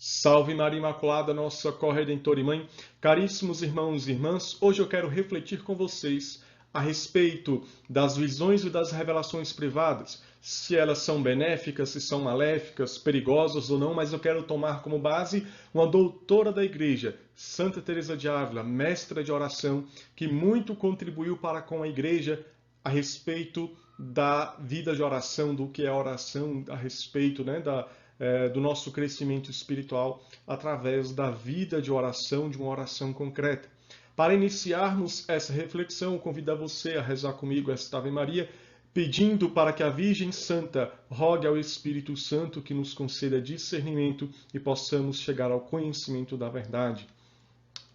Salve Maria Imaculada, nossa corredentora e mãe. Caríssimos irmãos e irmãs, hoje eu quero refletir com vocês a respeito das visões e das revelações privadas, se elas são benéficas, se são maléficas, perigosas ou não, mas eu quero tomar como base uma doutora da Igreja, Santa Teresa de Ávila, mestra de oração, que muito contribuiu para com a Igreja a respeito da vida de oração, do que é oração, a respeito, do nosso crescimento espiritual através da vida de oração, de uma oração concreta. Para iniciarmos essa reflexão, convido a você a rezar comigo esta Ave Maria, pedindo para que a Virgem Santa rogue ao Espírito Santo que nos conceda discernimento e possamos chegar ao conhecimento da verdade.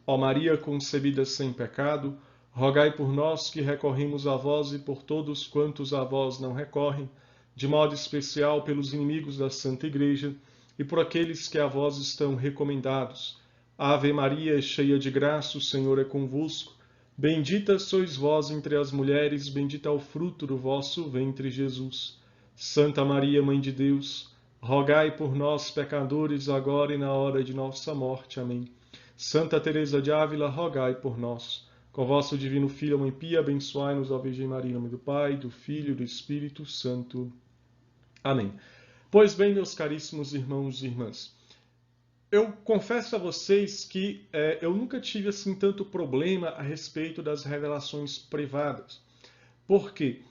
Ó Maria concebida sem pecado, rogai por nós que recorremos a vós e por todos quantos a vós não recorrem, de modo especial pelos inimigos da Santa Igreja e por aqueles que a vós estão recomendados. Ave Maria, cheia de graça, o Senhor é convosco. Bendita sois vós entre as mulheres, bendito é o fruto do vosso ventre, Jesus. Santa Maria, Mãe de Deus, rogai por nós, pecadores, agora e na hora de nossa morte. Amém. Santa Teresa de Ávila, rogai por nós. Com vosso divino Filho, Mãe Pia, abençoai-nos, ó Virgem Maria, em nome do Pai, do Filho e do Espírito Santo. Amém. Pois bem, meus caríssimos irmãos e irmãs, eu confesso a vocês que eu nunca tive assim tanto problema a respeito das revelações privadas. Por quê?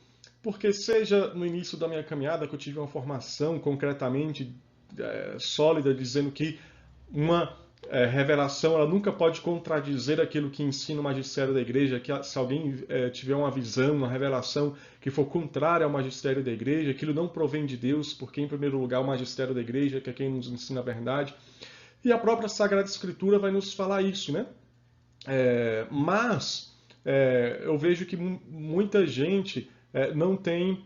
Porque seja no início da minha caminhada que eu tive uma formação concretamente sólida, dizendo que uma revelação ela nunca pode contradizer aquilo que ensina o magistério da igreja, que se alguém tiver uma visão, uma revelação que for contrária ao magistério da igreja, aquilo não provém de Deus, porque em primeiro lugar o magistério da igreja, que é quem nos ensina a verdade, e a própria Sagrada Escritura vai nos falar isso, né? Mas eu vejo que muita gente não tem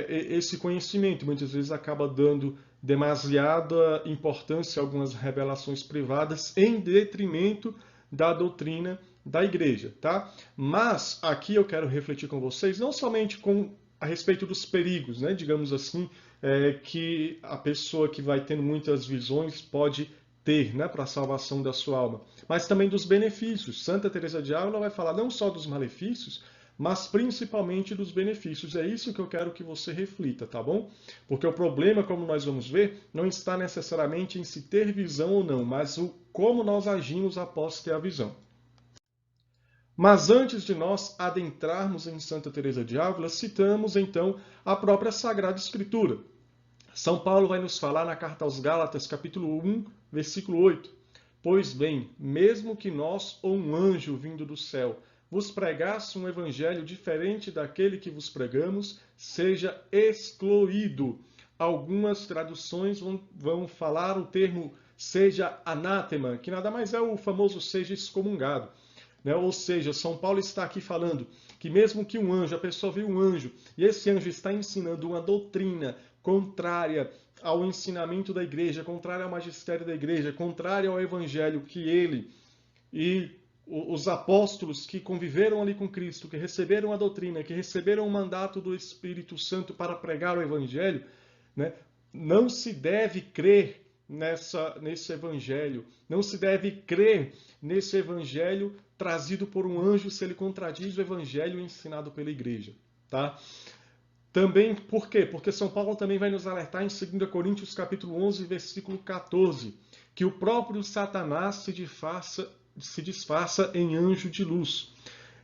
esse conhecimento, muitas vezes acaba dando demasiada importância a algumas revelações privadas em detrimento da doutrina da igreja, tá? Mas aqui eu quero refletir com vocês não somente a respeito dos perigos, né? Digamos assim, que a pessoa que vai tendo muitas visões pode ter, né, para a salvação da sua alma, mas também dos benefícios. Santa Teresa de Ávila vai falar não só dos malefícios, mas principalmente dos benefícios. É isso que eu quero que você reflita, tá bom? Porque o problema, como nós vamos ver, não está necessariamente em se ter visão ou não, mas como nós agimos após ter a visão. Mas antes de nós adentrarmos em Santa Teresa de Ávila, citamos então a própria Sagrada Escritura. São Paulo vai nos falar na carta aos Gálatas, capítulo 1, versículo 8. Pois bem, mesmo que nós ou um anjo vindo do céu vos pregasse um evangelho diferente daquele que vos pregamos, seja excluído. Algumas traduções vão falar o termo seja anátema, que nada mais é o famoso seja excomungado. Né? Ou seja, São Paulo está aqui falando que mesmo que um anjo, a pessoa viu um anjo, e esse anjo está ensinando uma doutrina contrária ao ensinamento da igreja, contrária ao magistério da igreja, contrária ao evangelho que ele e os apóstolos que conviveram ali com Cristo, que receberam a doutrina, que receberam o mandato do Espírito Santo para pregar o evangelho, né? Não se deve crer nesse evangelho, não se deve crer nesse evangelho trazido por um anjo se ele contradiz o evangelho ensinado pela igreja, tá? Também, por quê? Porque São Paulo também vai nos alertar em 2 Coríntios capítulo 11, versículo 14, que o próprio Satanás se disfarça em anjo de luz.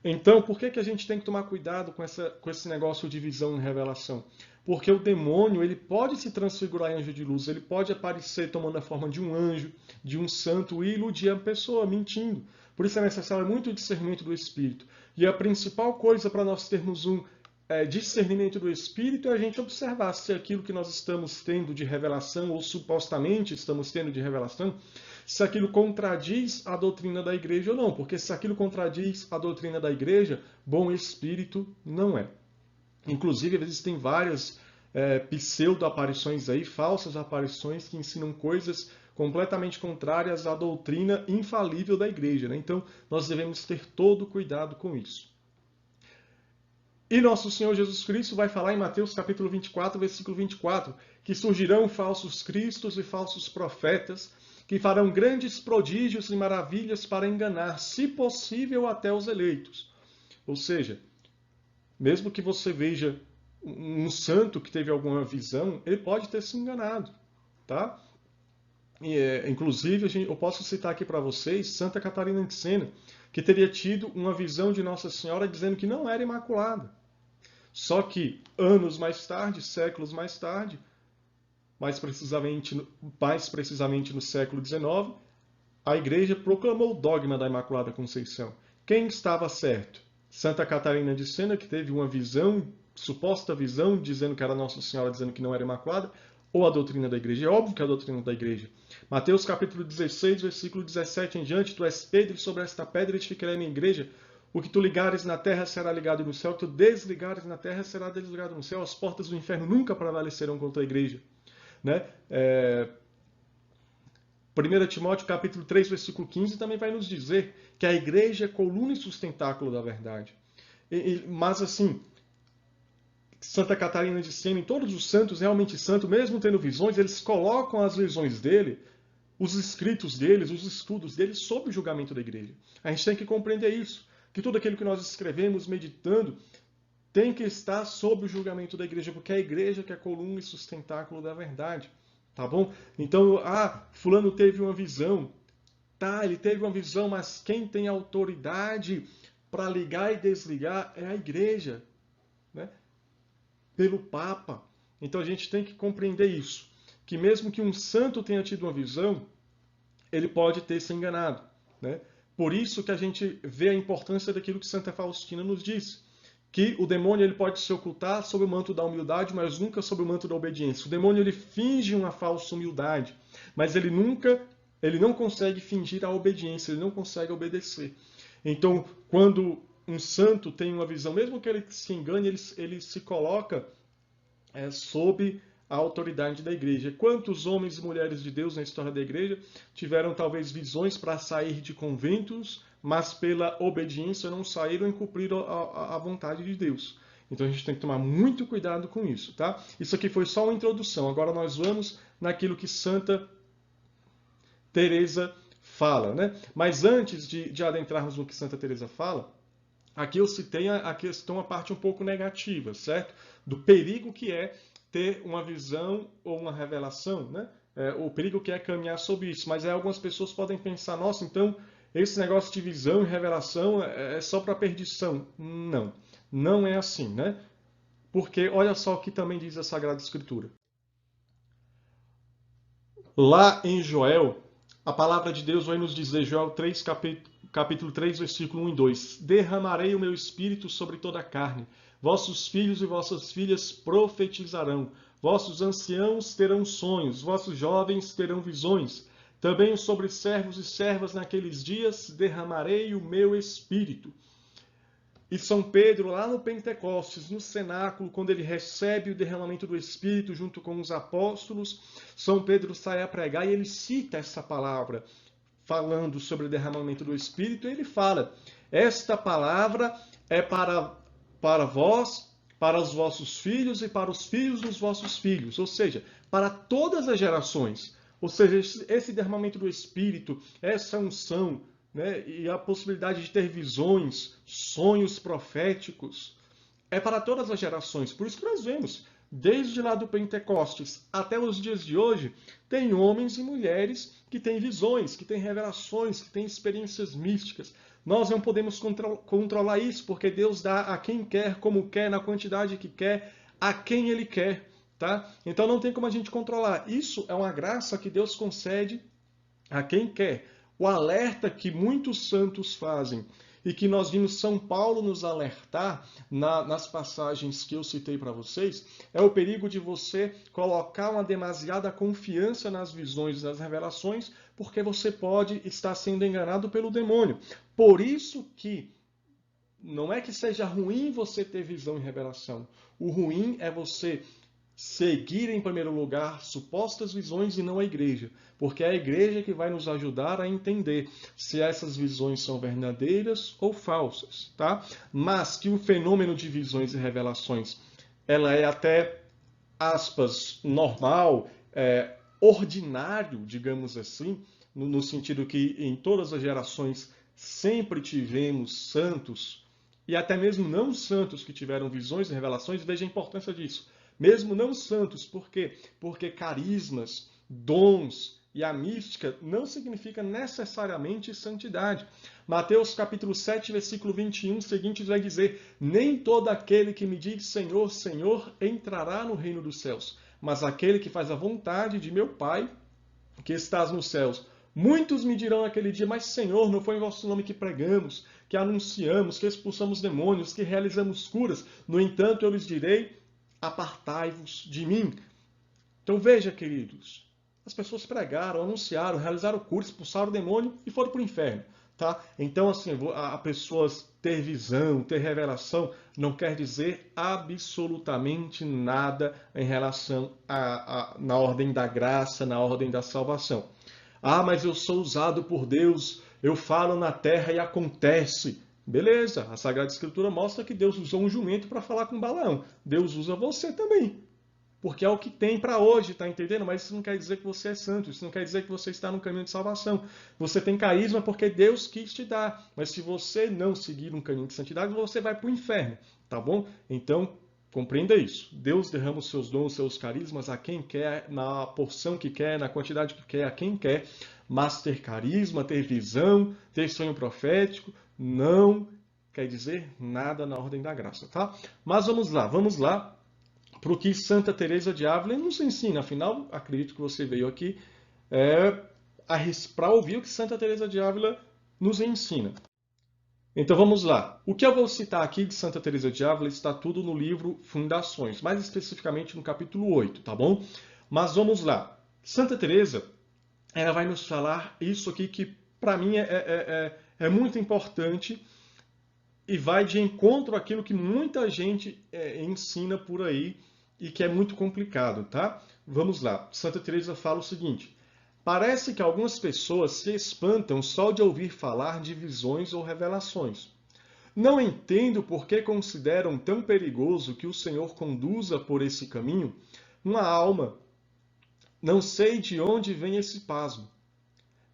Então, por que a gente tem que tomar cuidado com esse negócio de visão e revelação? Porque o demônio ele pode se transfigurar em anjo de luz, ele pode aparecer tomando a forma de um anjo, de um santo e iludir a pessoa, mentindo. Por isso é necessário muito discernimento do Espírito. E a principal coisa para nós termos um discernimento do Espírito é a gente observar se aquilo que nós estamos tendo de revelação, ou supostamente estamos tendo de revelação, se aquilo contradiz a doutrina da igreja ou não. Porque se aquilo contradiz a doutrina da igreja, bom espírito não é. Inclusive, existem várias pseudo-aparições aí, falsas aparições que ensinam coisas completamente contrárias à doutrina infalível da igreja, né? Então, nós devemos ter todo cuidado com isso. E nosso Senhor Jesus Cristo vai falar em Mateus capítulo 24, versículo 24, que surgirão falsos cristos e falsos profetas, que farão grandes prodígios e maravilhas para enganar, se possível, até os eleitos. Ou seja, mesmo que você veja um santo que teve alguma visão, ele pode ter se enganado, tá? Inclusive, eu posso citar aqui para vocês Santa Catarina de Sena, que teria tido uma visão de Nossa Senhora dizendo que não era imaculada. Só que anos mais tarde, séculos mais tarde, mais precisamente no século XIX, a Igreja proclamou o dogma da Imaculada Conceição. Quem estava certo? Santa Catarina de Sena, que teve uma visão, suposta visão, dizendo que era Nossa Senhora, dizendo que não era imaculada, ou a doutrina da Igreja? É óbvio que é a doutrina da Igreja. Mateus capítulo 16, versículo 17 em diante, tu és Pedro, e sobre esta pedra edificarei minha igreja. O que tu ligares na terra será ligado no céu, o que tu desligares na terra será desligado no céu. As portas do inferno nunca prevalecerão contra a igreja. Né? 1 Timóteo capítulo 3, versículo 15 também vai nos dizer que a igreja é coluna e sustentáculo da verdade. Mas assim, Santa Catarina de Sena e todos os santos realmente santos, mesmo tendo visões, eles colocam as visões dele, os escritos deles, os estudos deles, sob o julgamento da igreja. A gente tem que compreender isso, que tudo aquilo que nós escrevemos, meditando, tem que estar sob o julgamento da igreja, porque é a igreja que é coluna e sustentáculo da verdade. Tá bom? Então, fulano teve uma visão. Tá, ele teve uma visão, mas quem tem autoridade para ligar e desligar é a igreja, né? Pelo Papa. Então a gente tem que compreender isso, que mesmo que um santo tenha tido uma visão, ele pode ter se enganado, né? Por isso que a gente vê a importância daquilo que Santa Faustina nos disse, que o demônio ele pode se ocultar sob o manto da humildade, mas nunca sob o manto da obediência. O demônio ele finge uma falsa humildade, mas ele não consegue fingir a obediência, ele não consegue obedecer. Então, quando um santo tem uma visão, mesmo que ele se engane, ele se coloca sob a autoridade da igreja. Quantos homens e mulheres de Deus na história da igreja tiveram talvez visões para sair de conventos, mas pela obediência não saíram e cumpriram a vontade de Deus. Então a gente tem que tomar muito cuidado com isso, tá? Isso aqui foi só uma introdução. Agora nós vamos naquilo que Santa Teresa fala, né? Mas antes de adentrarmos no que Santa Teresa fala, aqui eu citei a questão, a parte um pouco negativa, certo? Do perigo que é ter uma visão ou uma revelação, né? O perigo que é caminhar sobre isso. Mas aí algumas pessoas podem pensar, nossa, então esse negócio de visão e revelação é só para perdição. Não, não é assim, né? Porque olha só o que também diz a Sagrada Escritura. Lá em Joel, a palavra de Deus vai nos dizer, Joel 3, capítulo 3, versículo 1 e 2. Derramarei o meu espírito sobre toda a carne. Vossos filhos e vossas filhas profetizarão. Vossos anciãos terão sonhos. Vossos jovens terão visões. Também sobre servos e servas naqueles dias derramarei o meu espírito. E São Pedro, lá no Pentecostes, no cenáculo, quando ele recebe o derramamento do Espírito junto com os apóstolos, São Pedro sai a pregar e ele cita essa palavra, falando sobre o derramamento do Espírito, e ele fala, esta palavra é para vós, para os vossos filhos e para os filhos dos vossos filhos, ou seja, para todas as gerações. Ou seja, esse derramamento do Espírito, essa unção, né, e a possibilidade de ter visões, sonhos proféticos, é para todas as gerações. Por isso que nós vemos, desde lá do Pentecostes até os dias de hoje, tem homens e mulheres que têm visões, que têm revelações, que têm experiências místicas. Nós não podemos controlar isso, porque Deus dá a quem quer, como quer, na quantidade que quer, a quem Ele quer. Tá? Então não tem como a gente controlar. Isso é uma graça que Deus concede a quem quer. O alerta que muitos santos fazem e que nós vimos São Paulo nos alertar nas passagens que eu citei para vocês, é o perigo de você colocar uma demasiada confiança nas visões e nas revelações, porque você pode estar sendo enganado pelo demônio. Por isso que não é que seja ruim você ter visão e revelação. O ruim é você seguir em primeiro lugar supostas visões e não a igreja, porque é a igreja que vai nos ajudar a entender se essas visões são verdadeiras ou falsas, tá? Mas que o fenômeno de visões e revelações, ela é até, aspas, normal, ordinário, digamos assim, no sentido que em todas as gerações sempre tivemos santos, e até mesmo não santos que tiveram visões e revelações, veja a importância disso. Mesmo não santos, por quê? Porque carismas, dons e a mística não significa necessariamente santidade. Mateus capítulo 7, versículo 21, seguinte vai dizer: nem todo aquele que me diz Senhor, Senhor, entrará no reino dos céus, mas aquele que faz a vontade de meu Pai, que estás nos céus. Muitos me dirão naquele dia, mas Senhor, não foi em vosso nome que pregamos, que anunciamos, que expulsamos demônios, que realizamos curas? No entanto, eu lhes direi, apartai-vos de mim. Então veja, queridos, as pessoas pregaram, anunciaram, realizaram curas, expulsaram o demônio e foram para o inferno. Tá? Então, assim, a pessoas ter visão, ter revelação, não quer dizer absolutamente nada em relação na ordem da graça, na ordem da salvação. Ah, mas eu sou usado por Deus, eu falo na terra e acontece. Beleza, a Sagrada Escritura mostra que Deus usou um jumento para falar com Balaão. Deus usa você também. Porque é o que tem para hoje, tá entendendo? Mas isso não quer dizer que você é santo, isso não quer dizer que você está no caminho de salvação. Você tem carisma porque Deus quis te dar. Mas se você não seguir um caminho de santidade, você vai para o inferno, tá bom? Então, compreenda isso. Deus derrama os seus dons, os seus carismas a quem quer, na porção que quer, na quantidade que quer, a quem quer. Mas ter carisma, ter visão, ter sonho profético, não quer dizer nada na ordem da graça, tá? Mas vamos lá para o que Santa Teresa de Ávila nos ensina. Afinal, acredito que você veio aqui para ouvir o que Santa Teresa de Ávila nos ensina. Então vamos lá. O que eu vou citar aqui de Santa Teresa de Ávila está tudo no livro Fundações, mais especificamente no capítulo 8, tá bom? Mas vamos lá. Santa Teresa, ela vai nos falar isso aqui que para mim é muito importante e vai de encontro àquilo que muita gente ensina por aí e que é muito complicado, tá? Vamos lá. Santa Teresa fala o seguinte: parece que algumas pessoas se espantam só de ouvir falar de visões ou revelações. Não entendo por que consideram tão perigoso que o Senhor conduza por esse caminho uma alma. Não sei de onde vem esse pasmo.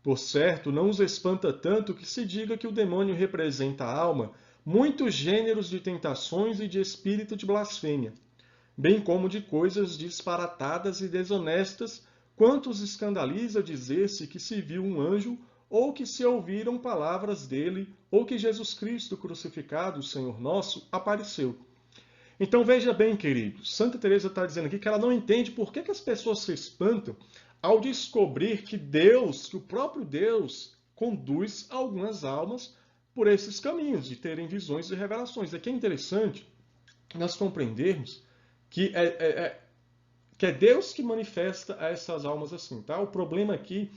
Por certo, não os espanta tanto que se diga que o demônio representa a alma muitos gêneros de tentações e de espírito de blasfêmia, bem como de coisas disparatadas e desonestas, quantos escandaliza dizer-se que se viu um anjo, ou que se ouviram palavras dele, ou que Jesus Cristo crucificado, o Senhor nosso, apareceu. Então veja bem, queridos, Santa Teresa está dizendo aqui que ela não entende por que as pessoas se espantam ao descobrir que Deus, que o próprio Deus, conduz algumas almas por esses caminhos, de terem visões e revelações. Aqui é interessante nós compreendermos que é Deus que manifesta a essas almas assim, tá? O problema aqui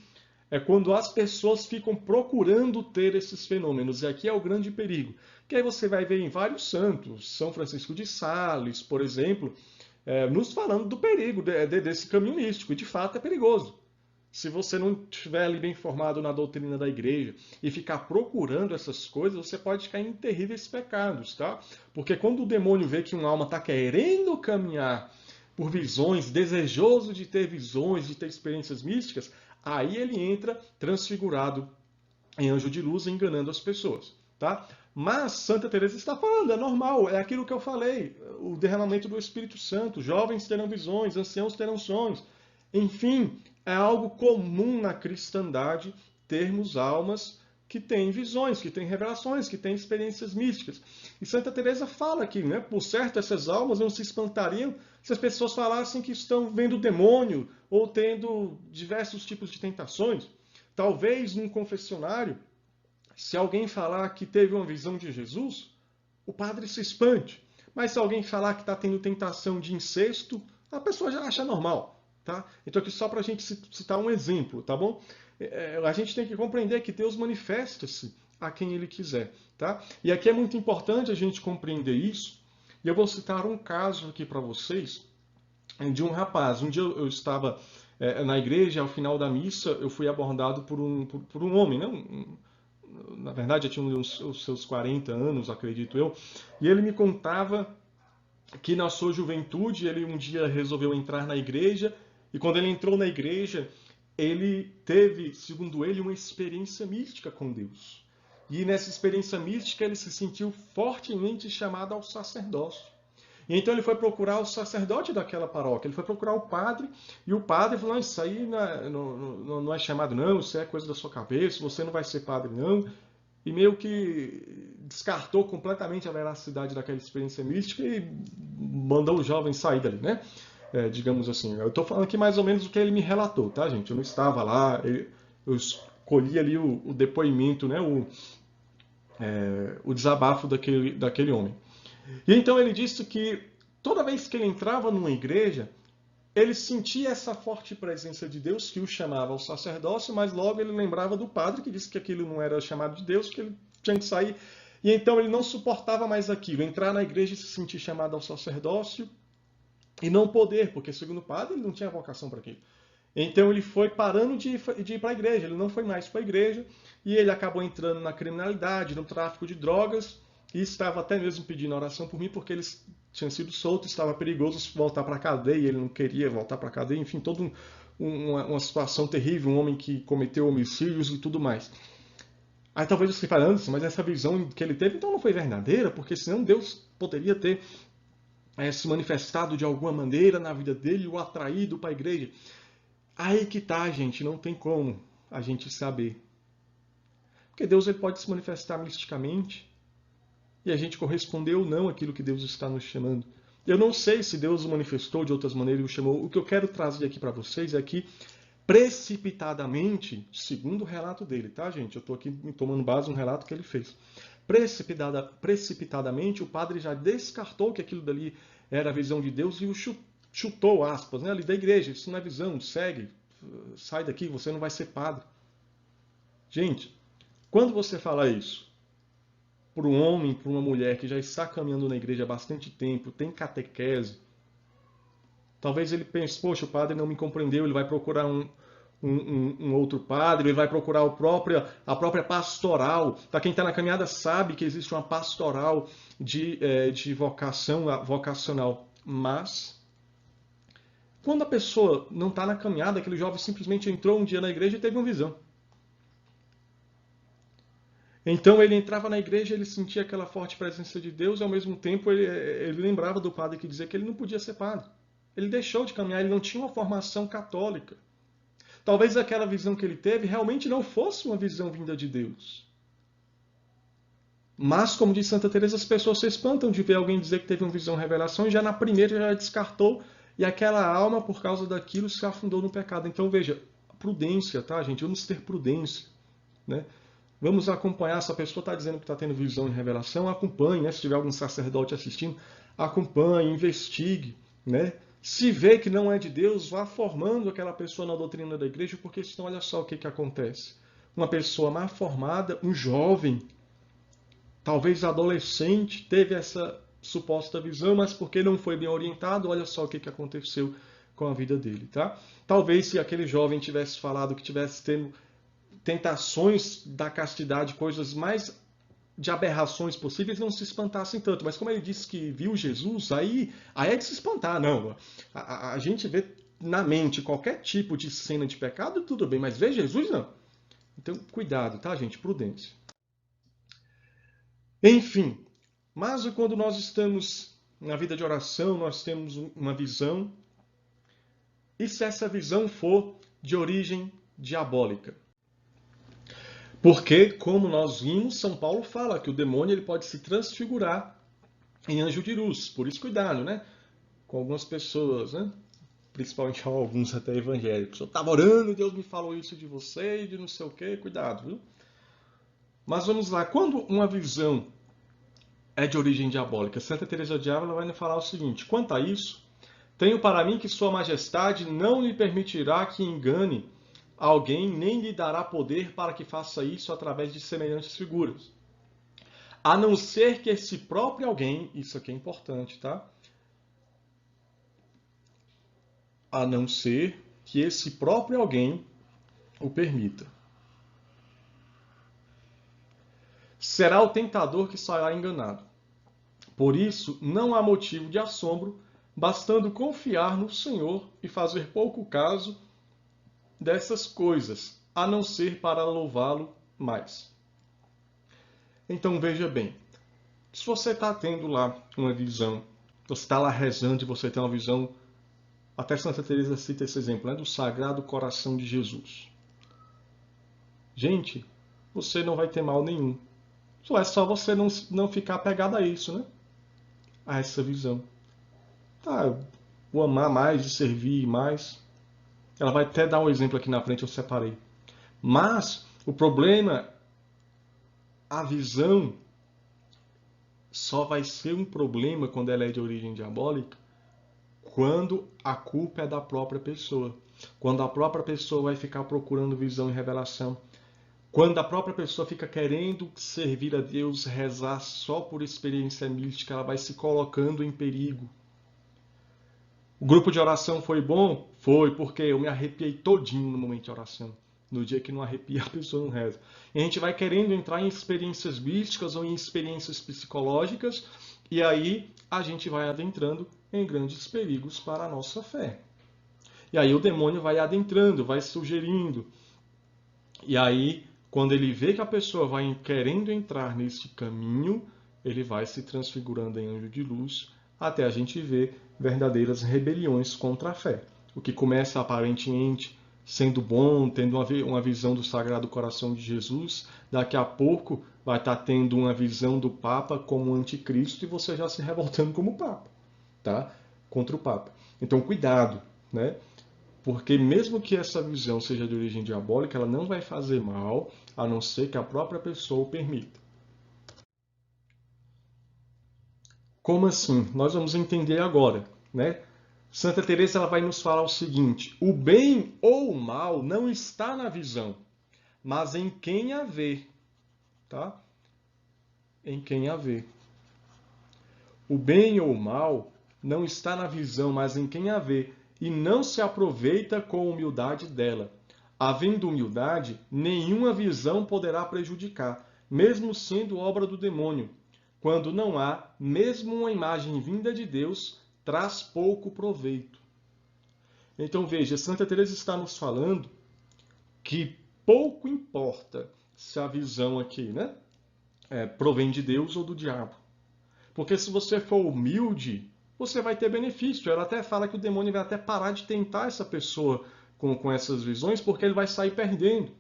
é quando as pessoas ficam procurando ter esses fenômenos, e aqui é o grande perigo. Que aí você vai ver em vários santos, São Francisco de Sales, por exemplo, nos falando do perigo desse caminho místico, e de fato é perigoso. Se você não estiver ali bem formado na doutrina da igreja e ficar procurando essas coisas, você pode cair em terríveis pecados, tá? Porque quando o demônio vê que uma alma está querendo caminhar por visões, desejoso de ter visões, de ter experiências místicas, aí ele entra transfigurado em anjo de luz, enganando as pessoas, tá? Mas Santa Teresa está falando, é normal, é aquilo que eu falei, o derramamento do Espírito Santo, jovens terão visões, anciãos terão sonhos, enfim, é algo comum na cristandade termos almas que têm visões, que têm revelações, que têm experiências místicas. E Santa Teresa fala aqui, né? Por certo, essas almas não se espantariam se as pessoas falassem que estão vendo demônio ou tendo diversos tipos de tentações. Talvez num confessionário, se alguém falar que teve uma visão de Jesus, o padre se espante. Mas se alguém falar que está tendo tentação de incesto, a pessoa já acha normal. Tá? Então, aqui só para a gente citar um exemplo, tá bom? A gente tem que compreender que Deus manifesta-se a quem Ele quiser. Tá? E aqui é muito importante a gente compreender isso. E eu vou citar um caso aqui para vocês de um rapaz. Um dia eu estava na igreja, ao final da missa, eu fui abordado por um homem, né? Na verdade, já tinha os seus 40 anos, acredito eu. E ele me contava que na sua juventude, ele um dia resolveu entrar na igreja E quando ele entrou na igreja, ele teve, segundo ele, uma experiência mística com Deus. E nessa experiência mística ele se sentiu fortemente chamado ao sacerdócio. E então ele foi procurar o sacerdote daquela paróquia, ele foi procurar o padre, e o padre falou, não, isso aí não é chamado não, isso é coisa da sua cabeça, você não vai ser padre não. E meio que descartou completamente a veracidade daquela experiência mística e mandou o jovem sair dali, né? Digamos assim. Eu estou falando aqui mais ou menos o que ele me relatou, tá, gente? Eu não estava lá, eu escolhi ali o depoimento, né? O desabafo daquele homem. E então ele disse que toda vez que ele entrava numa igreja, ele sentia essa forte presença de Deus que o chamava ao sacerdócio, mas logo ele lembrava do padre que disse que aquilo não era chamado de Deus, que ele tinha que sair. E então ele não suportava mais aquilo, entrar na igreja e se sentir chamado ao sacerdócio e não poder, porque segundo o padre ele não tinha vocação para aquilo. Então ele foi parando de ir para a igreja, ele não foi mais para a igreja e ele acabou entrando na criminalidade, no tráfico de drogas e estava até mesmo pedindo oração por mim porque ele tinha sido solto, estava perigoso voltar para a cadeia, ele não queria voltar para a cadeia, enfim, toda uma situação terrível, um homem que cometeu homicídios e tudo mais. Aí talvez você fale, Anderson, mas essa visão que ele teve então não foi verdadeira, porque senão Deus poderia ter se manifestado de alguma maneira na vida dele e o atraído para a igreja. Aí que tá, gente, não tem como a gente saber. Porque Deus ele pode se manifestar misticamente e a gente corresponder ou não àquilo que Deus está nos chamando. Eu não sei se Deus o manifestou de outras maneiras e o chamou. O que eu quero trazer aqui para vocês é que, precipitadamente, segundo o relato dele, tá, gente? Eu estou aqui tomando base no relato que ele fez. Precipitadamente, o padre já descartou que aquilo dali era a visão de Deus e o chutou, aspas, né, ali da igreja. Isso não é visão, segue, sai daqui, você não vai ser padre. Gente, quando você fala isso para um homem, para uma mulher que já está caminhando na igreja há bastante tempo, tem catequese, talvez ele pense, poxa, o padre não me compreendeu, ele vai procurar um outro padre, ele vai procurar a própria pastoral. Para quem está na caminhada sabe que existe uma pastoral de vocacional, mas quando a pessoa não está na caminhada, aquele jovem simplesmente entrou um dia na igreja e teve uma visão. Então ele entrava na igreja, ele sentia aquela forte presença de Deus e ao mesmo tempo ele lembrava do padre que dizia que ele não podia ser padre. Ele deixou de caminhar, ele não tinha uma formação católica. Talvez aquela visão que ele teve realmente não fosse uma visão vinda de Deus. Mas, como diz Santa Teresa, as pessoas se espantam de ver alguém dizer que teve uma visão revelação e já na primeira já descartou e aquela alma, por causa daquilo, se afundou no pecado. Então, veja, prudência, tá, gente? Vamos ter prudência, né? Vamos acompanhar, se a pessoa está dizendo que está tendo visão e revelação, acompanhe, né? Se tiver algum sacerdote assistindo, acompanhe, investigue, né? Se vê que não é de Deus, vá formando aquela pessoa na doutrina da igreja, porque senão olha só o que acontece. Uma pessoa mal formada, um jovem, talvez adolescente, teve essa suposta visão, mas porque não foi bem orientado, olha só o que aconteceu com a vida dele, tá? Talvez se aquele jovem tivesse falado que tivesse tendo tentações da castidade, coisas mais de aberrações possíveis, não se espantassem tanto. Mas como ele disse que viu Jesus, aí é de se espantar, não. A gente vê na mente qualquer tipo de cena de pecado, tudo bem, mas ver Jesus, não. Então, cuidado, tá, gente? Prudência. Enfim, mas quando nós estamos na vida de oração, nós temos uma visão, e se essa visão for de origem diabólica? Porque, como nós vimos, São Paulo fala que o demônio ele pode se transfigurar em anjo de luz. Por isso, cuidado, né? Com algumas pessoas, né? Principalmente alguns até evangélicos. Eu estava orando, Deus me falou isso de você e de não sei o quê. Cuidado, viu? Mas vamos lá. Quando uma visão é de origem diabólica, Santa Teresa de Ávila vai nos falar o seguinte. Quanto a isso, tenho para mim que Sua Majestade não lhe permitirá que engane alguém, nem lhe dará poder para que faça isso através de semelhantes figuras. A não ser que esse próprio alguém, isso aqui é importante, tá? A não ser que esse próprio alguém o permita. Será o tentador que sairá enganado. Por isso, não há motivo de assombro bastando confiar no Senhor e fazer pouco caso dessas coisas, a não ser para louvá-lo mais. Então veja bem, se você está tendo lá uma visão, você está lá rezando e você tem uma visão, até Santa Teresa cita esse exemplo, né, do Sagrado Coração de Jesus. Gente, você não vai ter mal nenhum. Só é só você não ficar apegado a isso, né? A essa visão. Tá, vou amar mais e servir mais. Ela vai até dar um exemplo aqui na frente, eu separei. Mas o problema, a visão só vai ser um problema quando ela é de origem diabólica, quando a culpa é da própria pessoa. Quando a própria pessoa vai ficar procurando visão e revelação. Quando a própria pessoa fica querendo servir a Deus, rezar só por experiência mística, ela vai se colocando em perigo. O grupo de oração foi bom? Foi, porque eu me arrepiei todinho no momento de oração. No dia que não arrepia, a pessoa não reza. E a gente vai querendo entrar em experiências místicas ou em experiências psicológicas, e aí a gente vai adentrando em grandes perigos para a nossa fé. E aí o demônio vai adentrando, vai sugerindo. E aí, quando ele vê que a pessoa vai querendo entrar nesse caminho, ele vai se transfigurando em anjo de luz, até a gente ver verdadeiras rebeliões contra a fé. O que começa aparentemente sendo bom, tendo uma visão do Sagrado Coração de Jesus, daqui a pouco vai estar tendo uma visão do Papa como anticristo e você já se revoltando como Papa, tá? Contra o Papa. Então, cuidado, né? Porque mesmo que essa visão seja de origem diabólica, ela não vai fazer mal, a não ser que a própria pessoa o permita. Como assim? Nós vamos entender agora, né? Santa Teresa ela vai nos falar o seguinte: o bem ou o mal não está na visão, mas em quem a vê, tá? Em quem a vê. O bem ou o mal não está na visão, mas em quem a vê, e não se aproveita com humildade dela. Havendo humildade, nenhuma visão poderá prejudicar, mesmo sendo obra do demônio. Quando não há, mesmo uma imagem vinda de Deus, traz pouco proveito. Então veja, Santa Teresa está nos falando que pouco importa se a visão aqui, né, provém de Deus ou do diabo. Porque se você for humilde, você vai ter benefício. Ela até fala que o demônio vai até parar de tentar essa pessoa com essas visões, porque ele vai sair perdendo.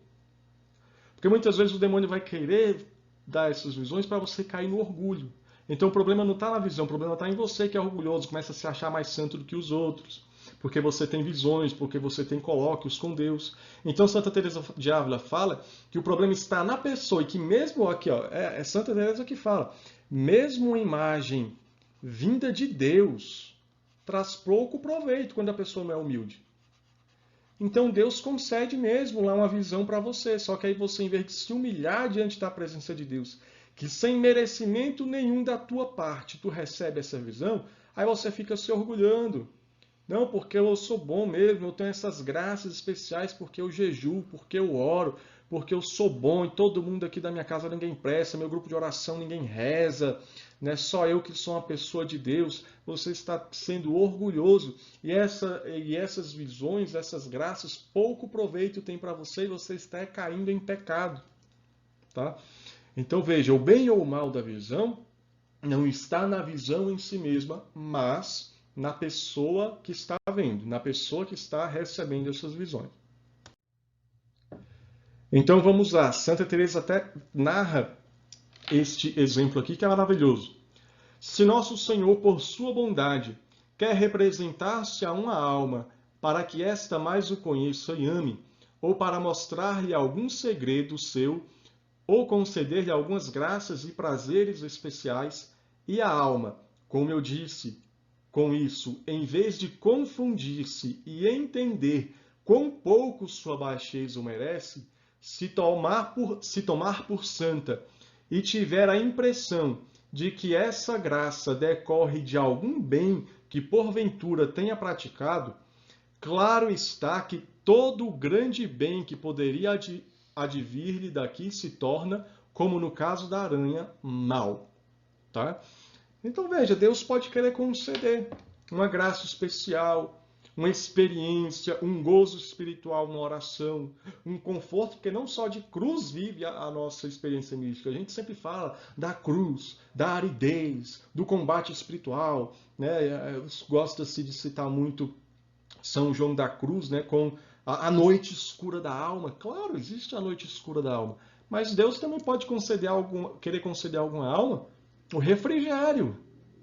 Porque muitas vezes o demônio vai querer dar essas visões para você cair no orgulho. Então o problema não está na visão, o problema está em você que é orgulhoso, começa a se achar mais santo do que os outros. Porque você tem visões, porque você tem colóquios com Deus. Então Santa Teresa de Ávila fala que o problema está na pessoa e que mesmo aqui, ó, é Santa Teresa que fala, mesmo uma imagem vinda de Deus traz pouco proveito quando a pessoa não é humilde. Então Deus concede mesmo lá uma visão para você, só que aí você, em vez de se humilhar diante da presença de Deus, que sem merecimento nenhum da tua parte tu recebe essa visão, aí você fica se orgulhando. Não, porque eu sou bom mesmo, eu tenho essas graças especiais porque eu jejuo, porque eu oro, porque eu sou bom e todo mundo aqui da minha casa ninguém presta, meu grupo de oração ninguém reza, né? Só eu que sou uma pessoa de Deus. Você está sendo orgulhoso e essas visões, essas graças, pouco proveito tem para você e você está caindo em pecado, tá? Então veja, o bem ou o mal da visão não está na visão em si mesma, mas na pessoa que está vendo, na pessoa que está recebendo essas visões. Então vamos lá, Santa Teresa até narra este exemplo aqui que é maravilhoso. Se nosso Senhor, por sua bondade, quer representar-se a uma alma para que esta mais o conheça e ame, ou para mostrar-lhe algum segredo seu, ou conceder-lhe algumas graças e prazeres especiais, e a alma, como eu disse, com isso, em vez de confundir-se e entender quão pouco sua baixeza o merece, se tomar por santa e tiver a impressão de que essa graça decorre de algum bem que porventura tenha praticado, claro está que todo o grande bem que poderia advir-lhe daqui se torna, como no caso da aranha, mal. Tá? Então veja, Deus pode querer conceder uma graça especial, uma experiência, um gozo espiritual na oração, um conforto, porque não só de cruz vive a nossa experiência mística. A gente sempre fala da cruz, da aridez, do combate espiritual, né? Gosta-se de citar muito São João da Cruz, né? Com a noite escura da alma. Claro, existe a noite escura da alma, mas Deus também pode querer conceder a alguma alma o refrigério,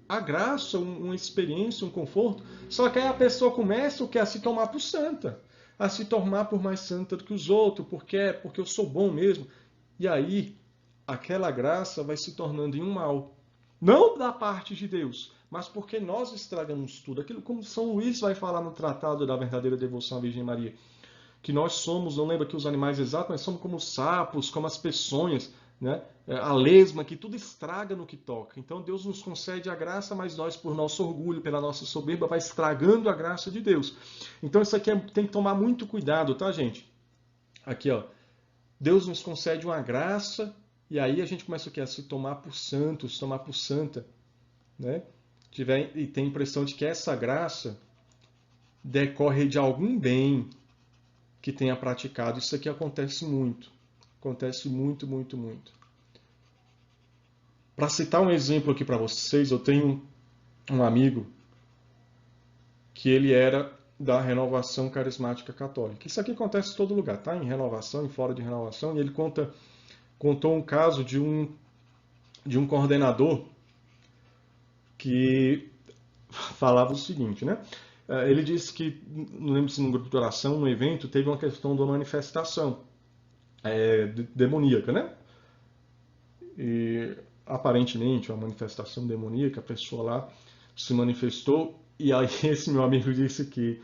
a graça, uma experiência, um conforto. Só que aí a pessoa começa a se tomar por santa, a se tornar por mais santa do que os outros, porque eu sou bom mesmo. E aí aquela graça vai se tornando em um mal. Não da parte de Deus, mas porque nós estragamos tudo. Aquilo como São Luís vai falar no Tratado da Verdadeira Devoção à Virgem Maria, que nós somos, não lembro aqui os animais exatos, mas somos como os sapos, como as peçonhas, né? A lesma, que tudo estraga no que toca. Então Deus nos concede a graça, mas nós, por nosso orgulho, pela nossa soberba, vai estragando a graça de Deus. Então isso aqui tem que tomar muito cuidado, tá, gente? Aqui, ó. Deus nos concede uma graça, e aí a gente começa o quê? A se tomar por santos, tomar por santa, né? E tem a impressão de que essa graça decorre de algum bem que tenha praticado. Isso aqui acontece muito. Acontece muito, muito, muito. Para citar um exemplo aqui para vocês, eu tenho um amigo que ele era da Renovação Carismática Católica. Isso aqui acontece em todo lugar, tá? Em renovação, em fora de renovação. E ele contou um caso de um coordenador que falava o seguinte, né? Ele disse que, não lembro se num grupo de oração, num evento, teve uma questão de uma manifestação demoníaca, né? E aparentemente uma manifestação demoníaca, a pessoa lá se manifestou, e aí esse meu amigo disse que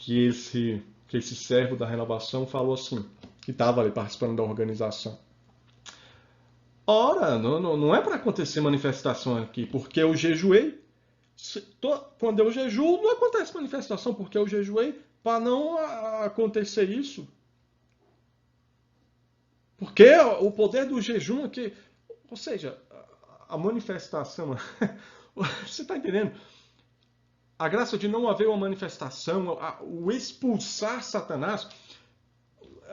esse servo da renovação falou assim, que estava ali participando da organização. Ora, não é para acontecer manifestação aqui, porque eu jejuei. Quando eu jejuo, não acontece manifestação, porque eu jejuei para não acontecer isso. Porque o poder do jejum aqui, ou seja, a manifestação, você está entendendo? A graça de não haver uma manifestação, o expulsar Satanás,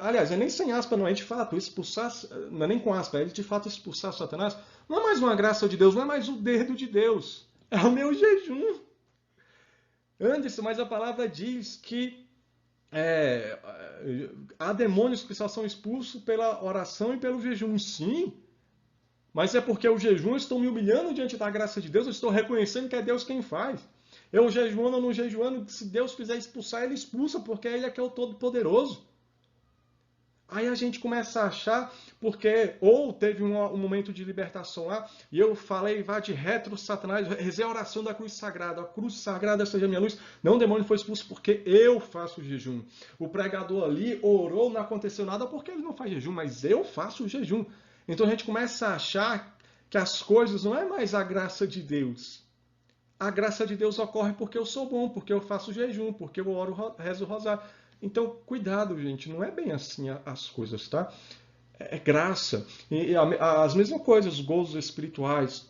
aliás, é nem sem aspa, não é de fato, expulsar, não é nem com aspa, é de fato expulsar Satanás, não é mais uma graça de Deus, não é mais o dedo de Deus, é o meu jejum. Anderson, mas a palavra diz que há demônios que só são expulsos pela oração e pelo jejum. Sim, mas é porque o jejum eu estou me humilhando diante da graça de Deus, eu estou reconhecendo que é Deus quem faz. Eu jejuando ou não jejuando, se Deus quiser expulsar, Ele expulsa, porque Ele é que é o Todo-Poderoso. Aí a gente começa a achar, porque ou teve um momento de libertação lá, e eu falei, vá de retro, Satanás, rezei a oração da cruz sagrada, a cruz sagrada seja minha luz. Não, o demônio foi expulso porque eu faço jejum. O pregador ali orou, não aconteceu nada porque ele não faz jejum, mas eu faço jejum. Então a gente começa a achar que as coisas não é mais a graça de Deus. A graça de Deus ocorre porque eu sou bom, porque eu faço jejum, porque eu oro, rezo o rosário. Então, cuidado, gente, não é bem assim as coisas, tá? É graça. E as mesmas coisas, os gozos espirituais,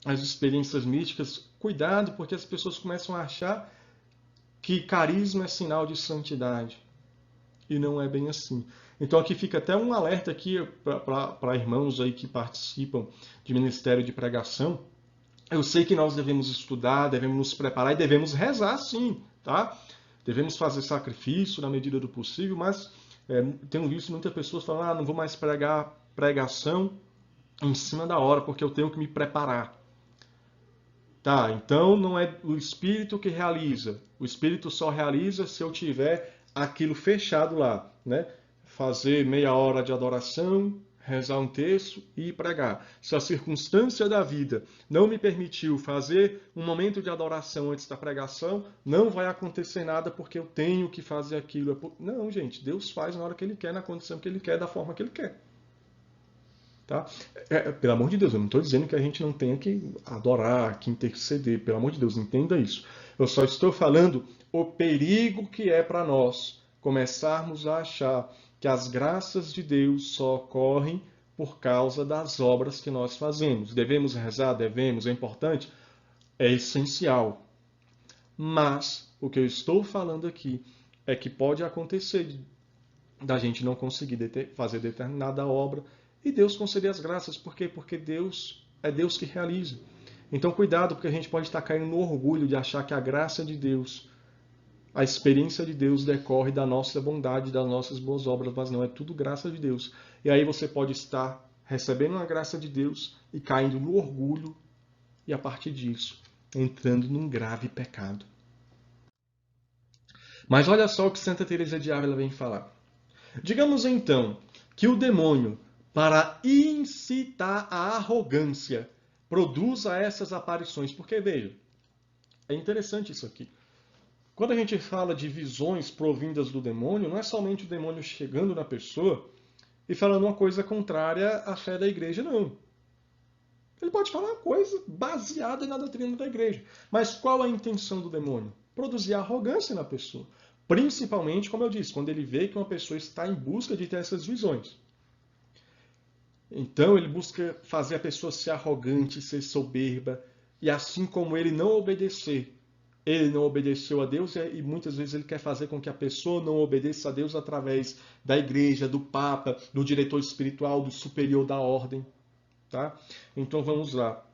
as experiências místicas, cuidado, porque as pessoas começam a achar que carisma é sinal de santidade. E não é bem assim. Então aqui fica até um alerta aqui para irmãos aí que participam de ministério de pregação. Eu sei que nós devemos estudar, devemos nos preparar e devemos rezar sim, tá? Devemos fazer sacrifício na medida do possível, mas tenho visto muitas pessoas falando, não vou mais pregar pregação em cima da hora, porque eu tenho que me preparar. Tá, então não é o Espírito que realiza. O Espírito só realiza se eu tiver aquilo fechado lá, né? Fazer meia hora de adoração, rezar um terço e pregar. Se a circunstância da vida não me permitiu fazer um momento de adoração antes da pregação, não vai acontecer nada porque eu tenho que fazer aquilo. Não, gente, Deus faz na hora que Ele quer, na condição que Ele quer, da forma que Ele quer. Tá? Pelo amor de Deus, eu não estou dizendo que a gente não tenha que adorar, que interceder. Pelo amor de Deus, entenda isso. Eu só estou falando o perigo que é para nós começarmos a achar que as graças de Deus só ocorrem por causa das obras que nós fazemos. Devemos rezar? Devemos, é importante? É essencial. Mas o que eu estou falando aqui é que pode acontecer da gente não conseguir fazer determinada obra e Deus conceder as graças. Por quê? Porque Deus é Deus que realiza. Então, cuidado, porque a gente pode estar caindo no orgulho de achar que a graça de Deus, a experiência de Deus decorre da nossa bondade, das nossas boas obras, mas não, é tudo graça de Deus. E aí você pode estar recebendo a graça de Deus e caindo no orgulho e, a partir disso, entrando num grave pecado. Mas olha só o que Santa Teresa de Ávila vem falar. Digamos então que o demônio, para incitar a arrogância, produza essas aparições. Porque, veja, é interessante isso aqui. Quando a gente fala de visões provindas do demônio, não é somente o demônio chegando na pessoa e falando uma coisa contrária à fé da igreja, não. Ele pode falar uma coisa baseada na doutrina da igreja. Mas qual a intenção do demônio? Produzir arrogância na pessoa. Principalmente, como eu disse, quando ele vê que uma pessoa está em busca de ter essas visões. Então ele busca fazer a pessoa ser arrogante, ser soberba, e assim como ele não obedeceu a Deus e muitas vezes ele quer fazer com que a pessoa não obedeça a Deus através da igreja, do Papa, do diretor espiritual, do superior da ordem. Tá? Então vamos lá.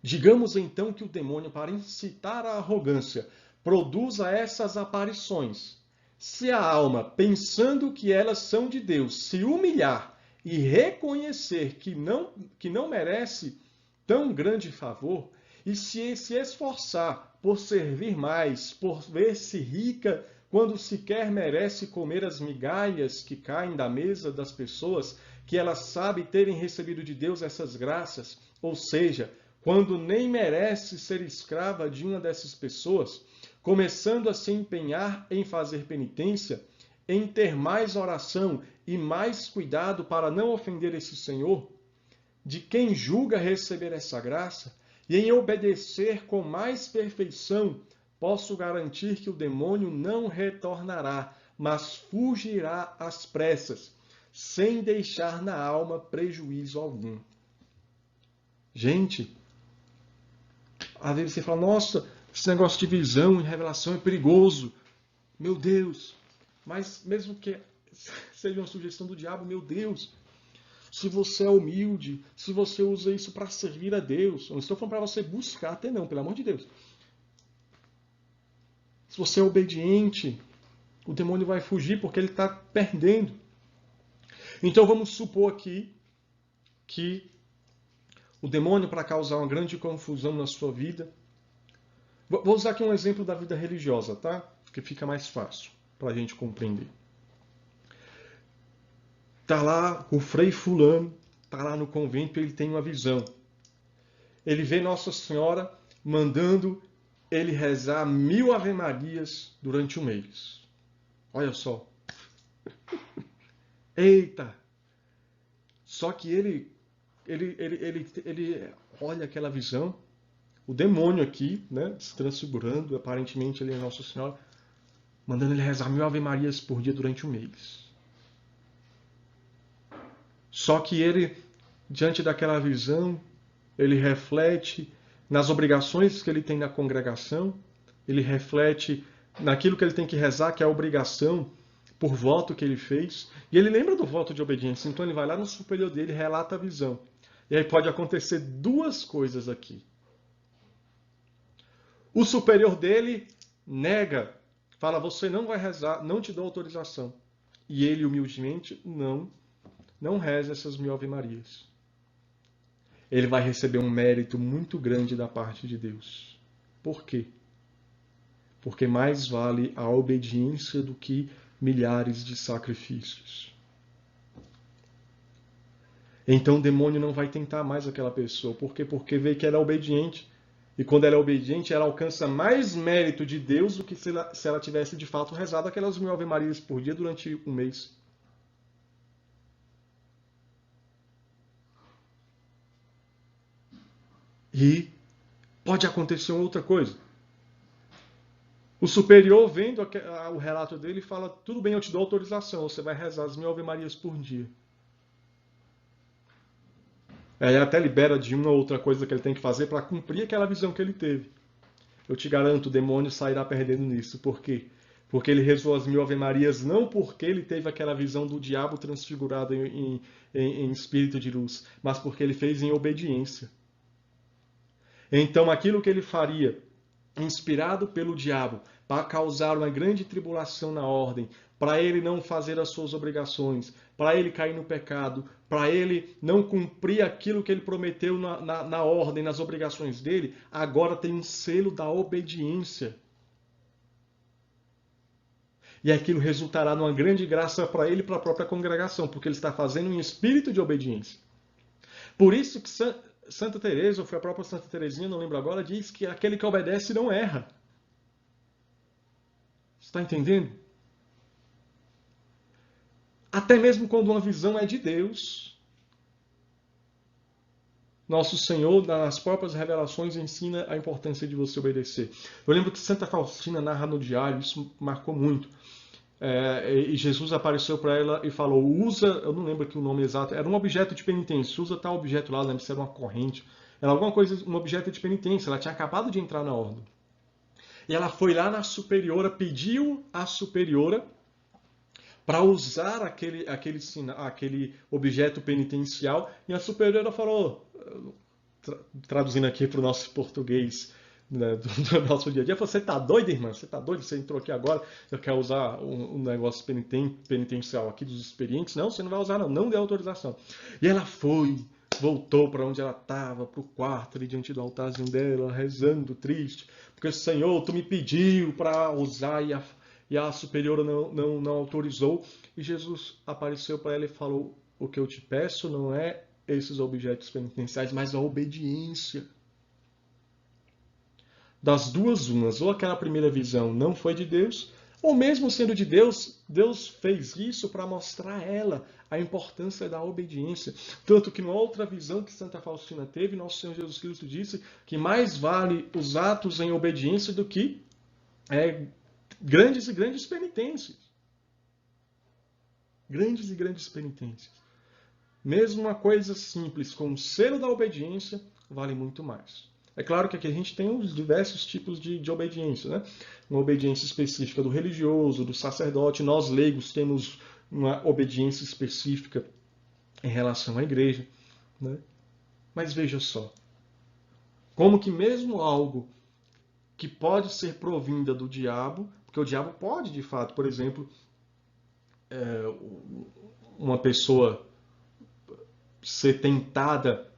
Digamos então que o demônio, para incitar a arrogância, produza essas aparições. Se a alma, pensando que elas são de Deus, se humilhar e reconhecer que não merece tão grande favor, e se esforçar por servir mais, por ver-se rica, quando sequer merece comer as migalhas que caem da mesa das pessoas, que ela sabe terem recebido de Deus essas graças, ou seja, quando nem merece ser escrava de uma dessas pessoas, começando a se empenhar em fazer penitência, em ter mais oração e mais cuidado para não ofender esse Senhor, de quem julga receber essa graça, e em obedecer com mais perfeição, posso garantir que o demônio não retornará, mas fugirá às pressas, sem deixar na alma prejuízo algum. Gente, às vezes você fala, nossa, esse negócio de visão e revelação é perigoso. Meu Deus. Mas mesmo que seja uma sugestão do diabo, meu Deus, se você é humilde, se você usa isso para servir a Deus, não estou falando para você buscar até não, pelo amor de Deus. Se você é obediente, o demônio vai fugir porque ele está perdendo. Então vamos supor aqui que o demônio, para causar uma grande confusão na sua vida... Vou usar aqui um exemplo da vida religiosa, tá? Porque fica mais fácil para a gente compreender. Tá lá o frei fulano, tá lá no convento e ele tem uma visão. Ele vê Nossa Senhora mandando ele rezar 1000 Ave-Marias durante um mês. Olha só. Eita! Só que ele olha aquela visão, o demônio aqui, né, se transfigurando, aparentemente ele é Nossa Senhora, mandando ele rezar 1000 Ave-Marias por dia durante um mês. Só que ele, diante daquela visão, ele reflete nas obrigações que ele tem na congregação, ele reflete naquilo que ele tem que rezar, que é a obrigação por voto que ele fez, e ele lembra do voto de obediência, então ele vai lá no superior dele e relata a visão. E aí pode acontecer duas coisas aqui. O superior dele nega, fala, você não vai rezar, não te dou autorização. E ele, humildemente, não reza essas 1000 Ave-Marias. Ele vai receber um mérito muito grande da parte de Deus. Por quê? Porque mais vale a obediência do que milhares de sacrifícios. Então o demônio não vai tentar mais aquela pessoa. Por quê? Porque vê que ela é obediente. E quando ela é obediente, ela alcança mais mérito de Deus do que se ela tivesse de fato rezado aquelas 1000 Ave-Marias por dia durante um mês. E pode acontecer outra coisa. O superior, vendo o relato dele, fala, tudo bem, eu te dou autorização, você vai rezar as 1000 Ave-Marias por dia. Ele até libera de uma ou outra coisa que ele tem que fazer para cumprir aquela visão que ele teve. eu te garanto, o demônio sairá perdendo nisso. Por quê? Porque ele rezou as 1000 Ave-Marias não porque ele teve aquela visão do diabo transfigurado em espírito de luz, mas porque ele fez em obediência. Então, aquilo que ele faria, inspirado pelo diabo, para causar uma grande tribulação na ordem, para ele não fazer as suas obrigações, para ele cair no pecado, para ele não cumprir aquilo que ele prometeu na ordem, nas obrigações dele, agora tem um selo da obediência. E aquilo resultará numa grande graça para ele e para a própria congregação, porque ele está fazendo em espírito de obediência. Por isso que Santa Teresa, ou foi a própria Santa Teresinha, não lembro agora, diz que aquele que obedece não erra. Você está entendendo? Até mesmo quando uma visão é de Deus, nosso Senhor, nas próprias revelações, ensina a importância de você obedecer. Eu lembro que Santa Faustina narra no diário, isso marcou muito. E Jesus apareceu para ela e falou, usa, eu não lembro aqui o nome exato, era um objeto de penitência, usa tal objeto lá, não lembro se era uma corrente, era alguma coisa, um objeto de penitência, ela tinha acabado de entrar na ordem. E ela foi lá na superiora, pediu à superiora para usar aquele objeto penitencial, e a superiora falou, traduzindo aqui para o nosso português, né, do nosso dia a dia, você tá doido, irmã? Você tá doido? Você entrou aqui agora, eu quero usar um negócio penitencial aqui dos experientes? Não, você não vai usar não, não deu autorização. E ela foi, voltou para onde ela estava, para o quarto, ali diante do altarzinho dela, rezando, triste, porque Senhor, tu me pediu para usar e a superiora não autorizou. E Jesus apareceu para ela e falou, o que eu te peço não é esses objetos penitenciais, mas a obediência. Das duas umas, ou aquela primeira visão não foi de Deus, ou mesmo sendo de Deus, Deus fez isso para mostrar a ela a importância da obediência. Tanto que numa outra visão que Santa Faustina teve, nosso Senhor Jesus Cristo disse que mais vale os atos em obediência do que grandes e grandes penitências. Grandes e grandes penitências. Mesmo uma coisa simples, com o selo da obediência, vale muito mais. É claro que aqui a gente tem os diversos tipos de obediência, né? Uma obediência específica do religioso, do sacerdote. Nós, leigos, temos uma obediência específica em relação à igreja, né? Mas veja só, como que mesmo algo que pode ser provinda do diabo, porque o diabo pode, de fato, por exemplo, uma pessoa ser tentada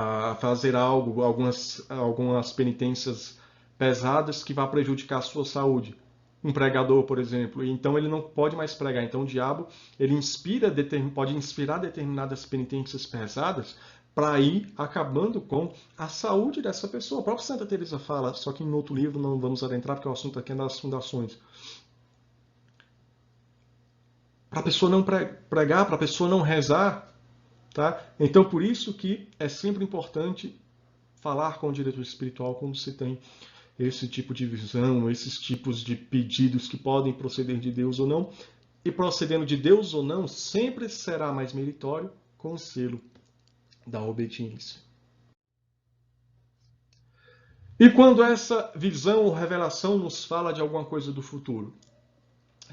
a fazer algo, algumas penitências pesadas que vá prejudicar a sua saúde. Um pregador, por exemplo, então ele não pode mais pregar. Então o diabo ele pode inspirar determinadas penitências pesadas para ir acabando com a saúde dessa pessoa. A própria Santa Teresa fala, só que em outro livro não vamos adentrar porque o assunto aqui é das fundações. Para a pessoa não pregar, para a pessoa não rezar. Tá? Então, por isso que é sempre importante falar com o diretor espiritual quando se tem esse tipo de visão, esses tipos de pedidos que podem proceder de Deus ou não. E procedendo de Deus ou não, sempre será mais meritório com o selo da obediência. E quando essa visão ou revelação nos fala de alguma coisa do futuro?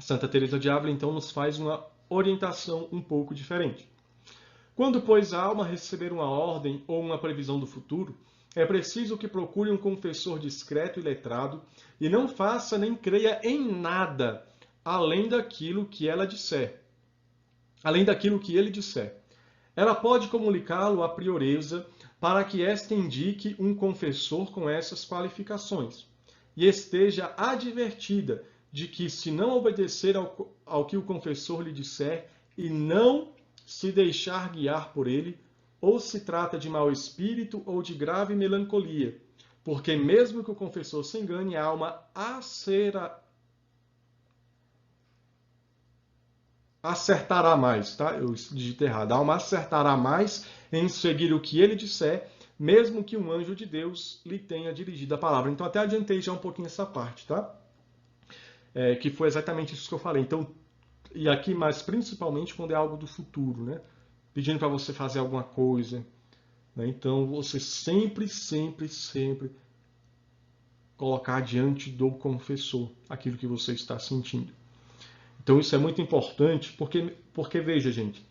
Santa Teresa de Ávila, então, nos faz uma orientação um pouco diferente. Quando, pois, a alma receber uma ordem ou uma previsão do futuro, é preciso que procure um confessor discreto e letrado e não faça nem creia em nada além daquilo que ela disser. Além daquilo que ele disser. Ela pode comunicá-lo à prioresa para que esta indique um confessor com essas qualificações e esteja advertida de que, se não obedecer ao que o confessor lhe disser e não se deixar guiar por ele, ou se trata de mau espírito ou de grave melancolia, porque mesmo que o confessor se engane, a alma acertará mais, tá? Eu digitei errado. A alma acertará mais em seguir o que ele disser, mesmo que um anjo de Deus lhe tenha dirigido a palavra. Então até adiantei já um pouquinho essa parte, tá? Que foi exatamente isso que eu falei. Então, e aqui, mas principalmente quando é algo do futuro, né? Pedindo para você fazer alguma coisa. Né? Então, você sempre colocar diante do confessor aquilo que você está sentindo. Então isso é muito importante, porque veja, gente,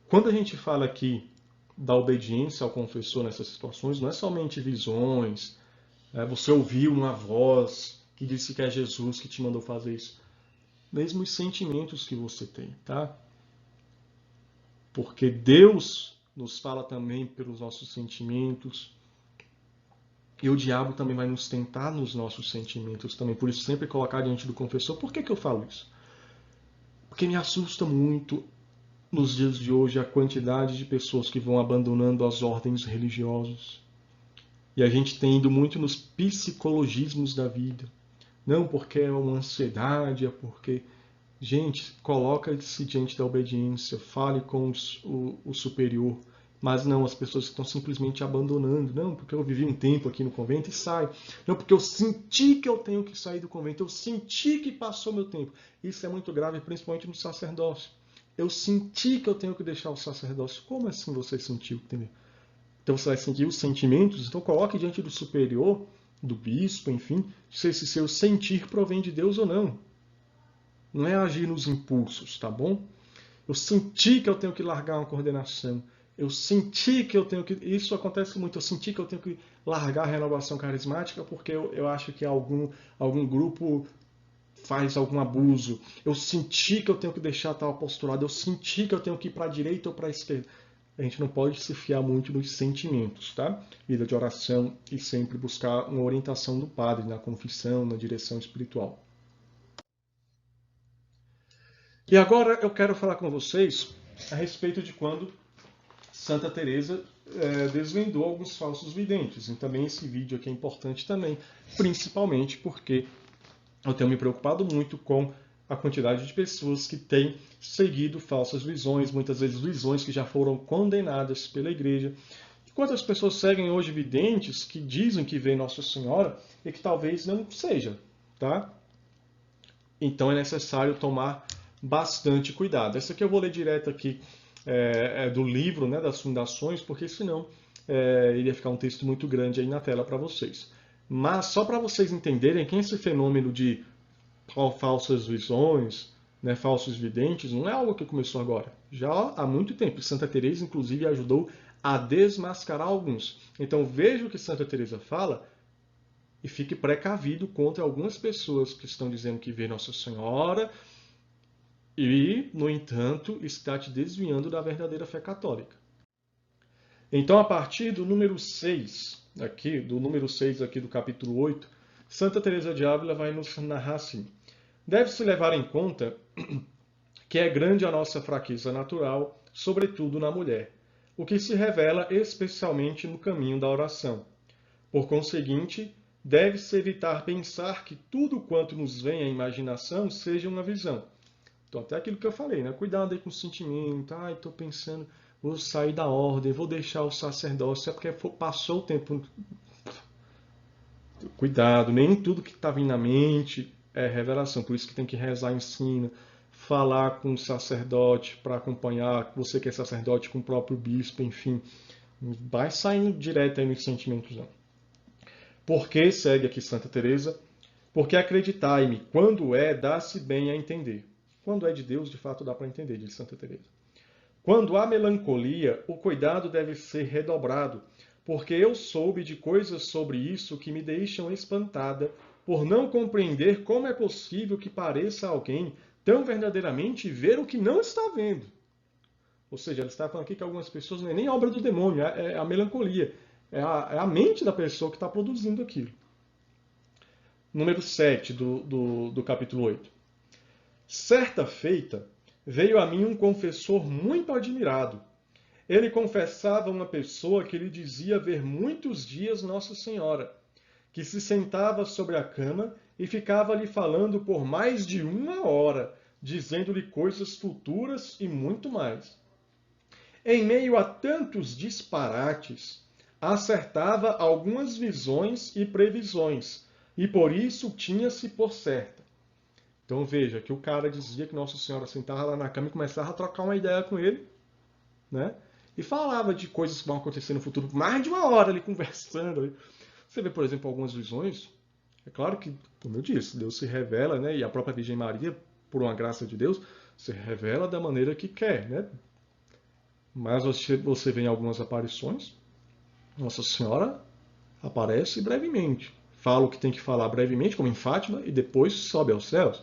quando a gente fala aqui da obediência ao confessor nessas situações, não é somente visões, você ouviu uma voz que disse que é Jesus que te mandou fazer isso. Mesmo os sentimentos que você tem, tá? Porque Deus nos fala também pelos nossos sentimentos, e o diabo também vai nos tentar nos nossos sentimentos também. Por isso, sempre colocar diante do confessor. Por que eu falo isso? Porque me assusta muito, nos dias de hoje, a quantidade de pessoas que vão abandonando as ordens religiosas. E a gente tem ido muito nos psicologismos da vida. Não porque é uma ansiedade, é porque... Gente, coloca-se diante da obediência, fale com o superior. Mas não, as pessoas estão simplesmente abandonando. Não, porque eu vivi um tempo aqui no convento e sai. Não, porque eu senti que eu tenho que sair do convento. Eu senti que passou meu tempo. Isso é muito grave, principalmente no sacerdócio. Eu senti que eu tenho que deixar o sacerdócio. Como assim você sentiu? Entendeu? Então você vai sentir os sentimentos. Então coloque diante do superior, do bispo, enfim, se esse seu sentir provém de Deus ou não. Não é agir nos impulsos, tá bom? Eu senti que eu tenho que largar uma coordenação. Eu senti que eu tenho que... Isso acontece muito. Eu senti que eu tenho que largar a renovação carismática porque eu acho que algum grupo faz algum abuso. Eu senti que eu tenho que deixar tal apostolado. Eu senti que eu tenho que ir para a direita ou para a esquerda. A gente não pode se fiar muito nos sentimentos, tá? Vida de oração e sempre buscar uma orientação do padre na confissão, na direção espiritual. E agora eu quero falar com vocês a respeito de quando Santa Teresa desvendou alguns falsos videntes. E também esse vídeo aqui é importante também, principalmente porque eu tenho me preocupado muito com a quantidade de pessoas que têm seguido falsas visões, muitas vezes visões que já foram condenadas pela igreja. E quantas pessoas seguem hoje videntes que dizem que vê Nossa Senhora e que talvez não seja, tá? Então é necessário tomar bastante cuidado. Essa aqui eu vou ler direto aqui do livro, né, das fundações, porque senão iria ficar um texto muito grande aí na tela para vocês. Mas só para vocês entenderem que esse fenômeno de falsas visões, né, falsos videntes, não é algo que começou agora. Já há muito tempo. Santa Teresa, inclusive, ajudou a desmascarar alguns. Então veja o que Santa Teresa fala e fique precavido contra algumas pessoas que estão dizendo que vê Nossa Senhora e, no entanto, está te desviando da verdadeira fé católica. Então, a partir do número 6, aqui do capítulo 8, Santa Teresa de Ávila vai nos narrar assim: deve-se levar em conta que é grande a nossa fraqueza natural, sobretudo na mulher, o que se revela especialmente no caminho da oração. Por conseguinte, deve-se evitar pensar que tudo quanto nos vem à imaginação seja uma visão. Então, até aquilo que eu falei, né? Cuidado aí com o sentimento. Ai, estou pensando, vou sair da ordem, vou deixar o sacerdócio, é porque passou o tempo. Cuidado, nem tudo que está vindo na mente é revelação. Por isso que tem que rezar em cima, falar com o sacerdote para acompanhar, você que é sacerdote, com o próprio bispo, enfim. Não vai saindo direto aí nos sentimentos, não. Porque, segue aqui Santa Teresa, porque acreditai-me, quando dá-se bem a entender. Quando é de Deus, de fato dá para entender, diz Santa Teresa. Quando há melancolia, o cuidado deve ser redobrado, porque eu soube de coisas sobre isso que me deixam espantada, por não compreender como é possível que pareça alguém tão verdadeiramente ver o que não está vendo. Ou seja, ela está falando aqui que algumas pessoas não é nem obra do demônio, é a melancolia. É a mente da pessoa que está produzindo aquilo. Número 7 do capítulo 8. Certa feita, veio a mim um confessor muito admirado. Ele confessava uma pessoa que lhe dizia ver muitos dias Nossa Senhora, que se sentava sobre a cama e ficava lhe falando por mais de 1 hora, dizendo-lhe coisas futuras e muito mais. Em meio a tantos disparates, acertava algumas visões e previsões, e por isso tinha-se por certa. Então veja que o cara dizia que Nossa Senhora sentava lá na cama e começava a trocar uma ideia com ele, né? E falava de coisas que vão acontecer no futuro, mais de 1 hora ali conversando. Você vê, por exemplo, algumas visões. É claro que, como eu disse, Deus se revela, né? E a própria Virgem Maria, por uma graça de Deus, se revela da maneira que quer, né? Mas você vê em algumas aparições, Nossa Senhora aparece brevemente. Fala o que tem que falar brevemente, como em Fátima, e depois sobe aos céus.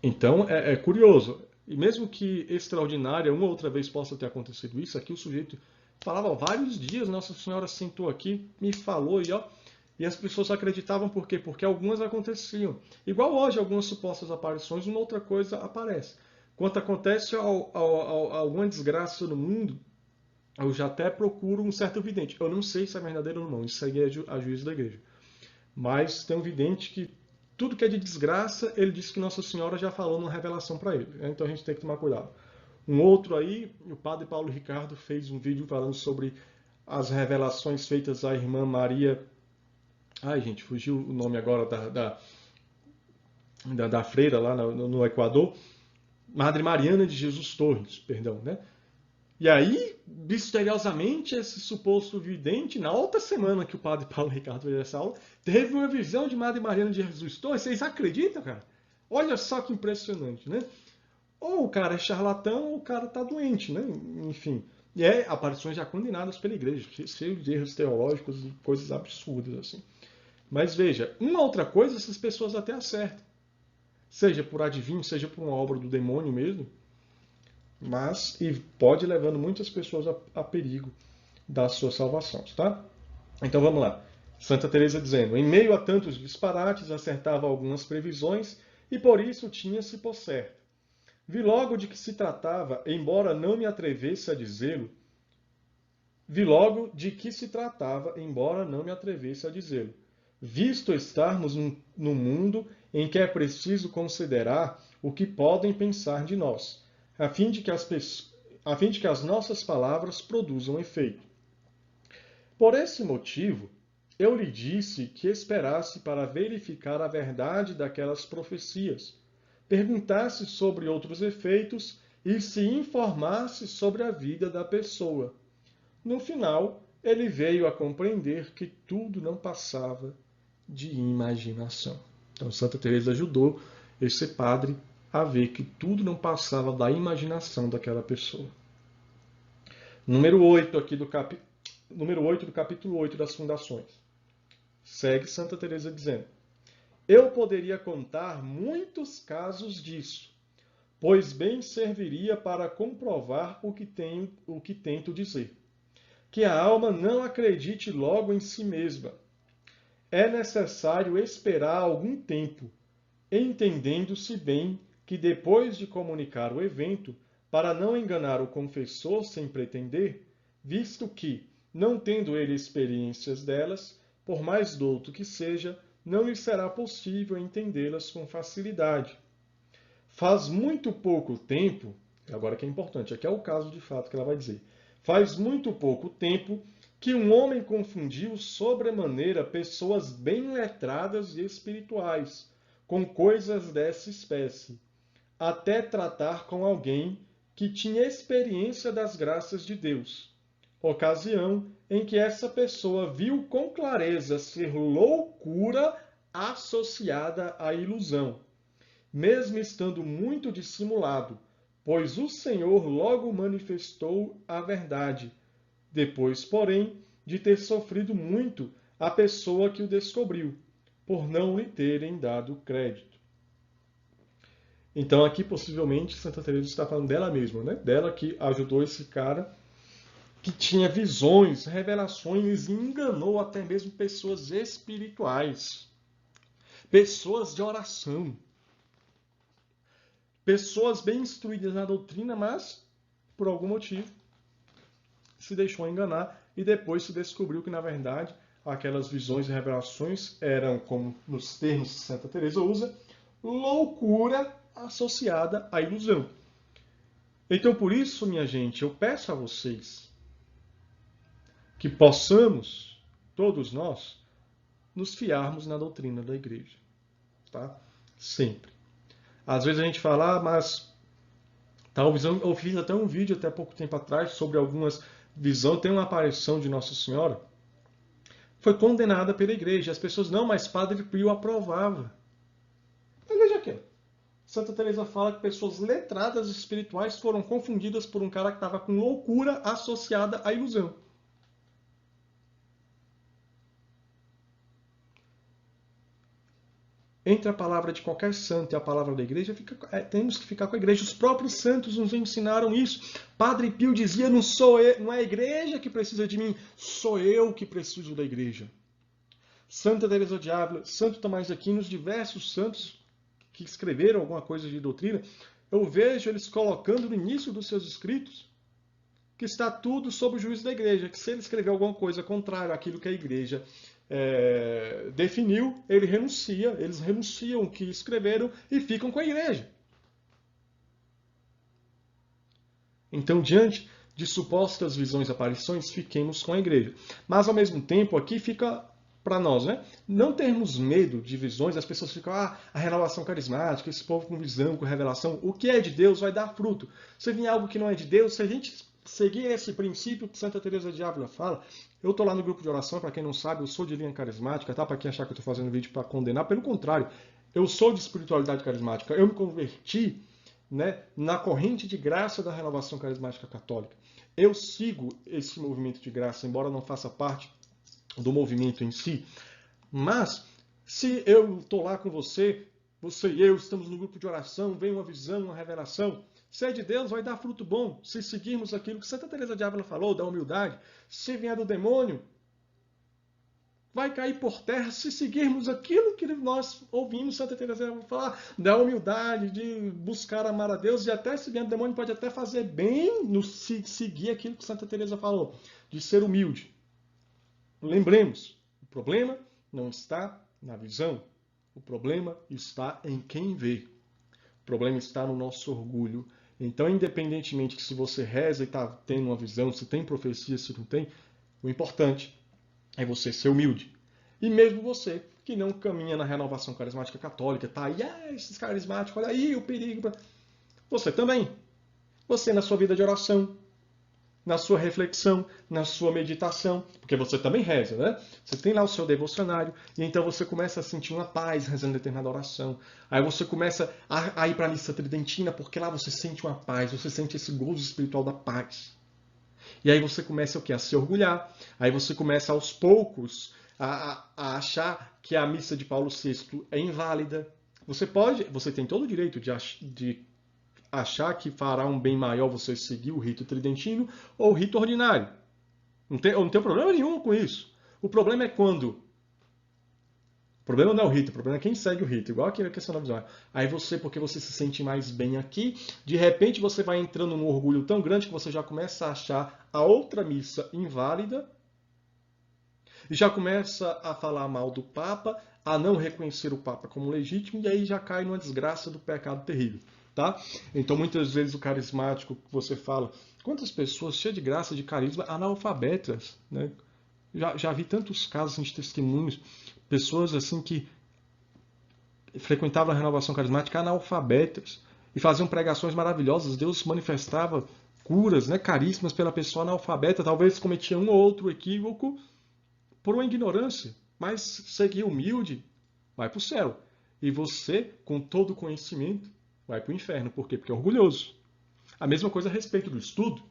Então é curioso. E mesmo que extraordinária, uma ou outra vez possa ter acontecido isso, aqui o sujeito falava vários dias, Nossa Senhora sentou aqui, me falou e ó. E as pessoas acreditavam por quê? Porque algumas aconteciam. Igual hoje, algumas supostas aparições, uma outra coisa aparece. Quando acontece alguma desgraça no mundo, eu já até procuro um certo vidente. Eu não sei se é verdadeiro ou não, isso aí é a juízo da igreja. Mas tem um vidente que tudo que é de desgraça, ele disse que Nossa Senhora já falou numa revelação para ele. Então a gente tem que tomar cuidado. Um outro aí, o padre Paulo Ricardo fez um vídeo falando sobre as revelações feitas à irmã Maria. Ai, gente, fugiu o nome agora da freira lá no Equador. Madre Mariana de Jesus Torres, perdão, né? E aí, misteriosamente, esse suposto vidente, na outra semana que o padre Paulo Ricardo fez essa aula, teve uma visão de Madre Mariana de Jesus Torres. Vocês acreditam, cara? Olha só que impressionante, né? Ou o cara é charlatão ou o cara está doente, né? Enfim. E aparições já condenadas pela igreja, cheio de erros teológicos e coisas absurdas, assim. Mas veja, uma outra coisa essas pessoas até acertam. Seja por adivinho, seja por uma obra do demônio mesmo. Mas, e pode levando muitas pessoas a perigo das suas salvações, tá? Então vamos lá. Santa Teresa dizendo: em meio a tantos disparates, acertava algumas previsões e por isso tinha-se por certo. Vi logo de que se tratava, embora não me atrevesse a dizê-lo. Vi logo de que se tratava, embora não me atrevesse a dizê-lo. Visto estarmos num mundo em que é preciso considerar o que podem pensar de nós, a fim de que as nossas palavras produzam efeito. Por esse motivo, eu lhe disse que esperasse para verificar a verdade daquelas profecias, perguntasse sobre outros efeitos e se informasse sobre a vida da pessoa. No final, ele veio a compreender que tudo não passava de imaginação. Então, Santa Teresa ajudou esse padre a ver que tudo não passava da imaginação daquela pessoa. Número 8 aqui número 8 do capítulo 8 das Fundações. Segue Santa Teresa dizendo: eu poderia contar muitos casos disso, pois bem serviria para comprovar o que tento dizer. Que a alma não acredite logo em si mesma. É necessário esperar algum tempo, entendendo-se bem que depois de comunicar o evento, para não enganar o confessor sem pretender, visto que, não tendo ele experiências delas, por mais douto que seja, não lhe será possível entendê-las com facilidade. Faz muito pouco tempo, agora que é importante, aqui é o caso de fato que ela vai dizer, faz muito pouco tempo que um homem confundiu sobremaneira pessoas bem letradas e espirituais com coisas dessa espécie, até tratar com alguém que tinha experiência das graças de Deus, ocasião em que essa pessoa viu com clareza ser loucura associada à ilusão, mesmo estando muito dissimulado, pois o Senhor logo manifestou a verdade, depois, porém, de ter sofrido muito a pessoa que o descobriu, por não lhe terem dado crédito. Então aqui possivelmente Santa Teresa está falando dela mesma, né? Dela que ajudou esse cara que tinha visões, revelações e enganou até mesmo pessoas espirituais, pessoas de oração, pessoas bem instruídas na doutrina, mas por algum motivo se deixou enganar e depois se descobriu que na verdade aquelas visões e revelações eram, como nos termos que Santa Teresa usa, loucura associada à ilusão. Então, por isso, minha gente, eu peço a vocês que possamos, todos nós, nos fiarmos na doutrina da igreja. Tá? Sempre. Às vezes a gente fala, mas talvez eu fiz até um vídeo até pouco tempo atrás sobre algumas visão, tem uma aparição de Nossa Senhora, foi condenada pela igreja. As pessoas, não, mas Padre Pio aprovava. Mas veja aqui, Santa Teresa fala que pessoas letradas espirituais foram confundidas por um cara que estava com loucura associada à ilusão. Entre a palavra de qualquer santo e a palavra da igreja, temos que ficar com a igreja. Os próprios santos nos ensinaram isso. Padre Pio dizia, não é a igreja que precisa de mim, sou eu que preciso da igreja. Santa Teresa de Ávila, Santo Tomás de Aquino, os diversos santos que escreveram alguma coisa de doutrina, eu vejo eles colocando no início dos seus escritos que está tudo sob o juízo da igreja, que se ele escrever alguma coisa contrária àquilo que a igreja definiu, eles renunciam o que escreveram e ficam com a igreja. Então, diante de supostas visões e aparições, fiquemos com a igreja. Mas, ao mesmo tempo, aqui fica para nós, né? Não termos medo de visões, as pessoas ficam, a renovação carismática, esse povo com visão, com revelação, o que é de Deus vai dar fruto. Se vier algo que não é de Deus, se a gente seguir esse princípio que Santa Teresa de Ávila fala, eu estou lá no grupo de oração, para quem não sabe, eu sou de linha carismática, tá? Para quem achar que eu estou fazendo vídeo para condenar, pelo contrário, eu sou de espiritualidade carismática, eu me converti, né, na corrente de graça da renovação carismática católica. Eu sigo esse movimento de graça, embora não faça parte do movimento em si, mas se eu estou lá com você e eu estamos no grupo de oração, vem uma visão, uma revelação, se é de Deus, vai dar fruto bom. Se seguirmos aquilo que Santa Teresa de Ávila falou, da humildade, se vier do demônio, vai cair por terra se seguirmos aquilo que nós ouvimos Santa Teresa de Ávila falar, da humildade, de buscar amar a Deus, e até se vier do demônio pode até fazer bem no seguir aquilo que Santa Teresa falou, de ser humilde. Lembremos, o problema não está na visão, o problema está em quem vê. O problema está no nosso orgulho. Então, independentemente que se você reza e está tendo uma visão, se tem profecia, se não tem, o importante é você ser humilde. E mesmo você que não caminha na renovação carismática católica, tá aí, esses carismáticos, olha aí o perigo. Você também. Você na sua vida de oração, na sua reflexão, na sua meditação, porque você também reza, né? Você tem lá o seu devocionário, e então você começa a sentir uma paz rezando determinada oração. Aí você começa a ir para a missa tridentina, porque lá você sente uma paz, você sente esse gozo espiritual da paz. E aí você começa o quê? A se orgulhar. Aí você começa aos poucos a achar que a missa de Paulo VI é inválida. Você tem todo o direito de achar que fará um bem maior você seguir o rito tridentino ou o rito ordinário. Eu não tenho problema nenhum com isso. O problema é quando... O problema não é o rito, o problema é quem segue o rito. Igual aqui na questão da visão. Aí você, porque você se sente mais bem aqui, de repente você vai entrando num orgulho tão grande que você já começa a achar a outra missa inválida e já começa a falar mal do Papa, a não reconhecer o Papa como legítimo, e aí já cai numa desgraça do pecado terrível. Tá? Então, muitas vezes o carismático que você fala, quantas pessoas cheias de graça, de carisma, analfabetas, né? Já vi tantos casos assim, de testemunhos, pessoas assim que frequentavam a renovação carismática analfabetas e faziam pregações maravilhosas, Deus manifestava curas, né, caríssimas pela pessoa analfabeta, talvez cometia um ou outro equívoco por uma ignorância, mas seguir humilde, vai para o céu. E você, com todo o conhecimento, vai para o inferno. Por quê? Porque é orgulhoso. A mesma coisa a respeito do estudo.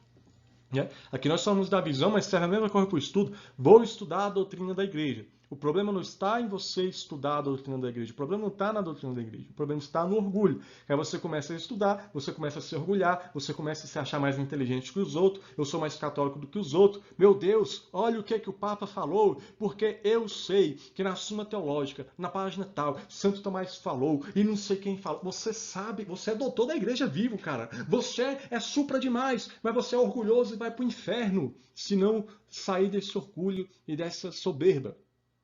Né? Aqui nós falamos da visão, mas serve a mesma coisa para o estudo. Vou estudar a doutrina da igreja. O problema não está em você estudar a doutrina da igreja. O problema não está na doutrina da igreja. O problema está no orgulho. Aí você começa a estudar, você começa a se orgulhar, você começa a se achar mais inteligente que os outros. Eu sou mais católico do que os outros. Meu Deus, olha o que o Papa falou, porque eu sei que na Suma Teológica, na página tal, Santo Tomás falou e não sei quem falou. Você sabe, você é doutor da igreja vivo, cara. Você é supra demais, mas você é orgulhoso e vai para o inferno se não sair desse orgulho e dessa soberba.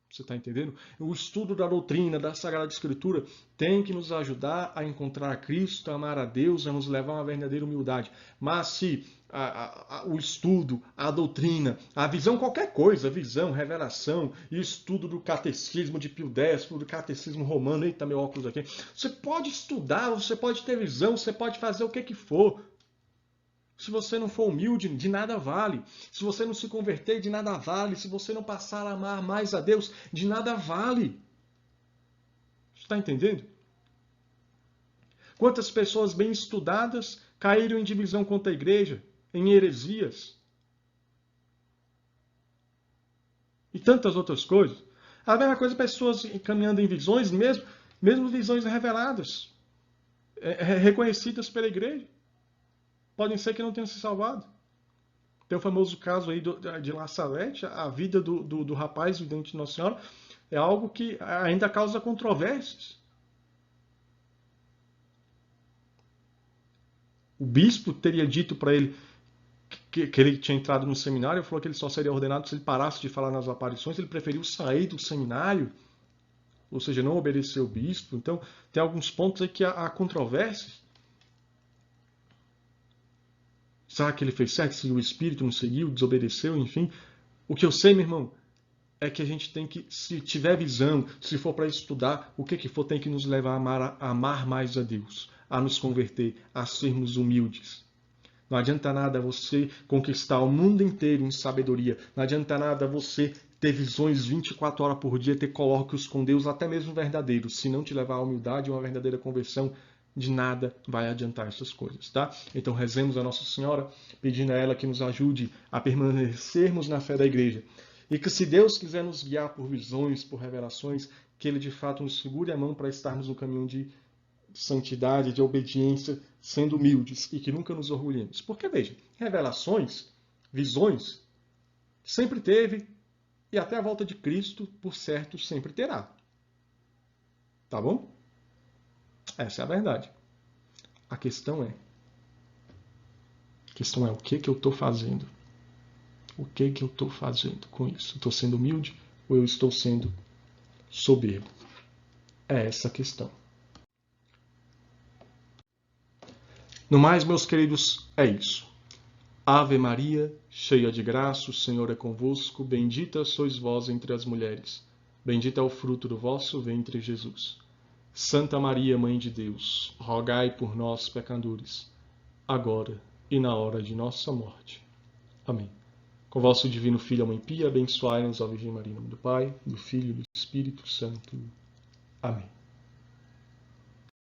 Você está entendendo? O estudo da doutrina, da Sagrada Escritura, tem que nos ajudar a encontrar a Cristo, a amar a Deus, a nos levar a uma verdadeira humildade. Mas se o estudo, a doutrina, a visão, qualquer coisa, visão, revelação, e estudo do catecismo de Pio X, do catecismo romano, eita, meu óculos aqui, você pode estudar, você pode ter visão, você pode fazer o que for. Se você não for humilde, de nada vale. Se você não se converter, de nada vale. Se você não passar a amar mais a Deus, de nada vale. Está entendendo? Quantas pessoas bem estudadas caíram em divisão contra a igreja, em heresias e tantas outras coisas. A mesma coisa, pessoas caminhando em visões, mesmo visões reveladas, reconhecidas pela igreja. Podem ser que não tenham se salvado. Tem o famoso caso aí de La Salette, a vida do rapaz vidente de Nossa Senhora, é algo que ainda causa controvérsias. O bispo teria dito para ele que ele tinha entrado no seminário, falou que ele só seria ordenado se ele parasse de falar nas aparições, ele preferiu sair do seminário, ou seja, não obedecer o bispo. Então, tem alguns pontos aí que há controvérsias. Será que ele fez certo? Se o espírito não seguiu, desobedeceu, enfim. O que eu sei, meu irmão, é que a gente tem que, se tiver visão, se for para estudar, o que for, tem que nos levar a amar mais a Deus, a nos converter, a sermos humildes. Não adianta nada você conquistar o mundo inteiro em sabedoria. Não adianta nada você ter visões 24 horas por dia, ter colóquios com Deus, até mesmo verdadeiros. Se não te levar à humildade e uma verdadeira conversão, de nada vai adiantar essas coisas, tá? Então rezemos a Nossa Senhora, pedindo a ela que nos ajude a permanecermos na fé da igreja. E que se Deus quiser nos guiar por visões, por revelações, que Ele de fato nos segure a mão para estarmos no caminho de santidade, de obediência, sendo humildes e que nunca nos orgulhemos. Porque, veja, revelações, visões, sempre teve e até a volta de Cristo, por certo, sempre terá. Tá bom? Essa é a verdade. A questão é o que eu estou fazendo? O que eu estou fazendo com isso? Estou sendo humilde ou eu estou sendo soberbo? É essa a questão. No mais, meus queridos, é isso. Ave Maria, cheia de graça, o Senhor é convosco. Bendita sois vós entre as mulheres. Bendito é o fruto do vosso ventre, Jesus. Santa Maria, Mãe de Deus, rogai por nós, pecadores, agora e na hora de nossa morte. Amém. Com vosso divino Filho, a Mãe Pia, abençoai-nos, ó Virgem Maria, em nome do Pai, do Filho e do Espírito Santo. Amém.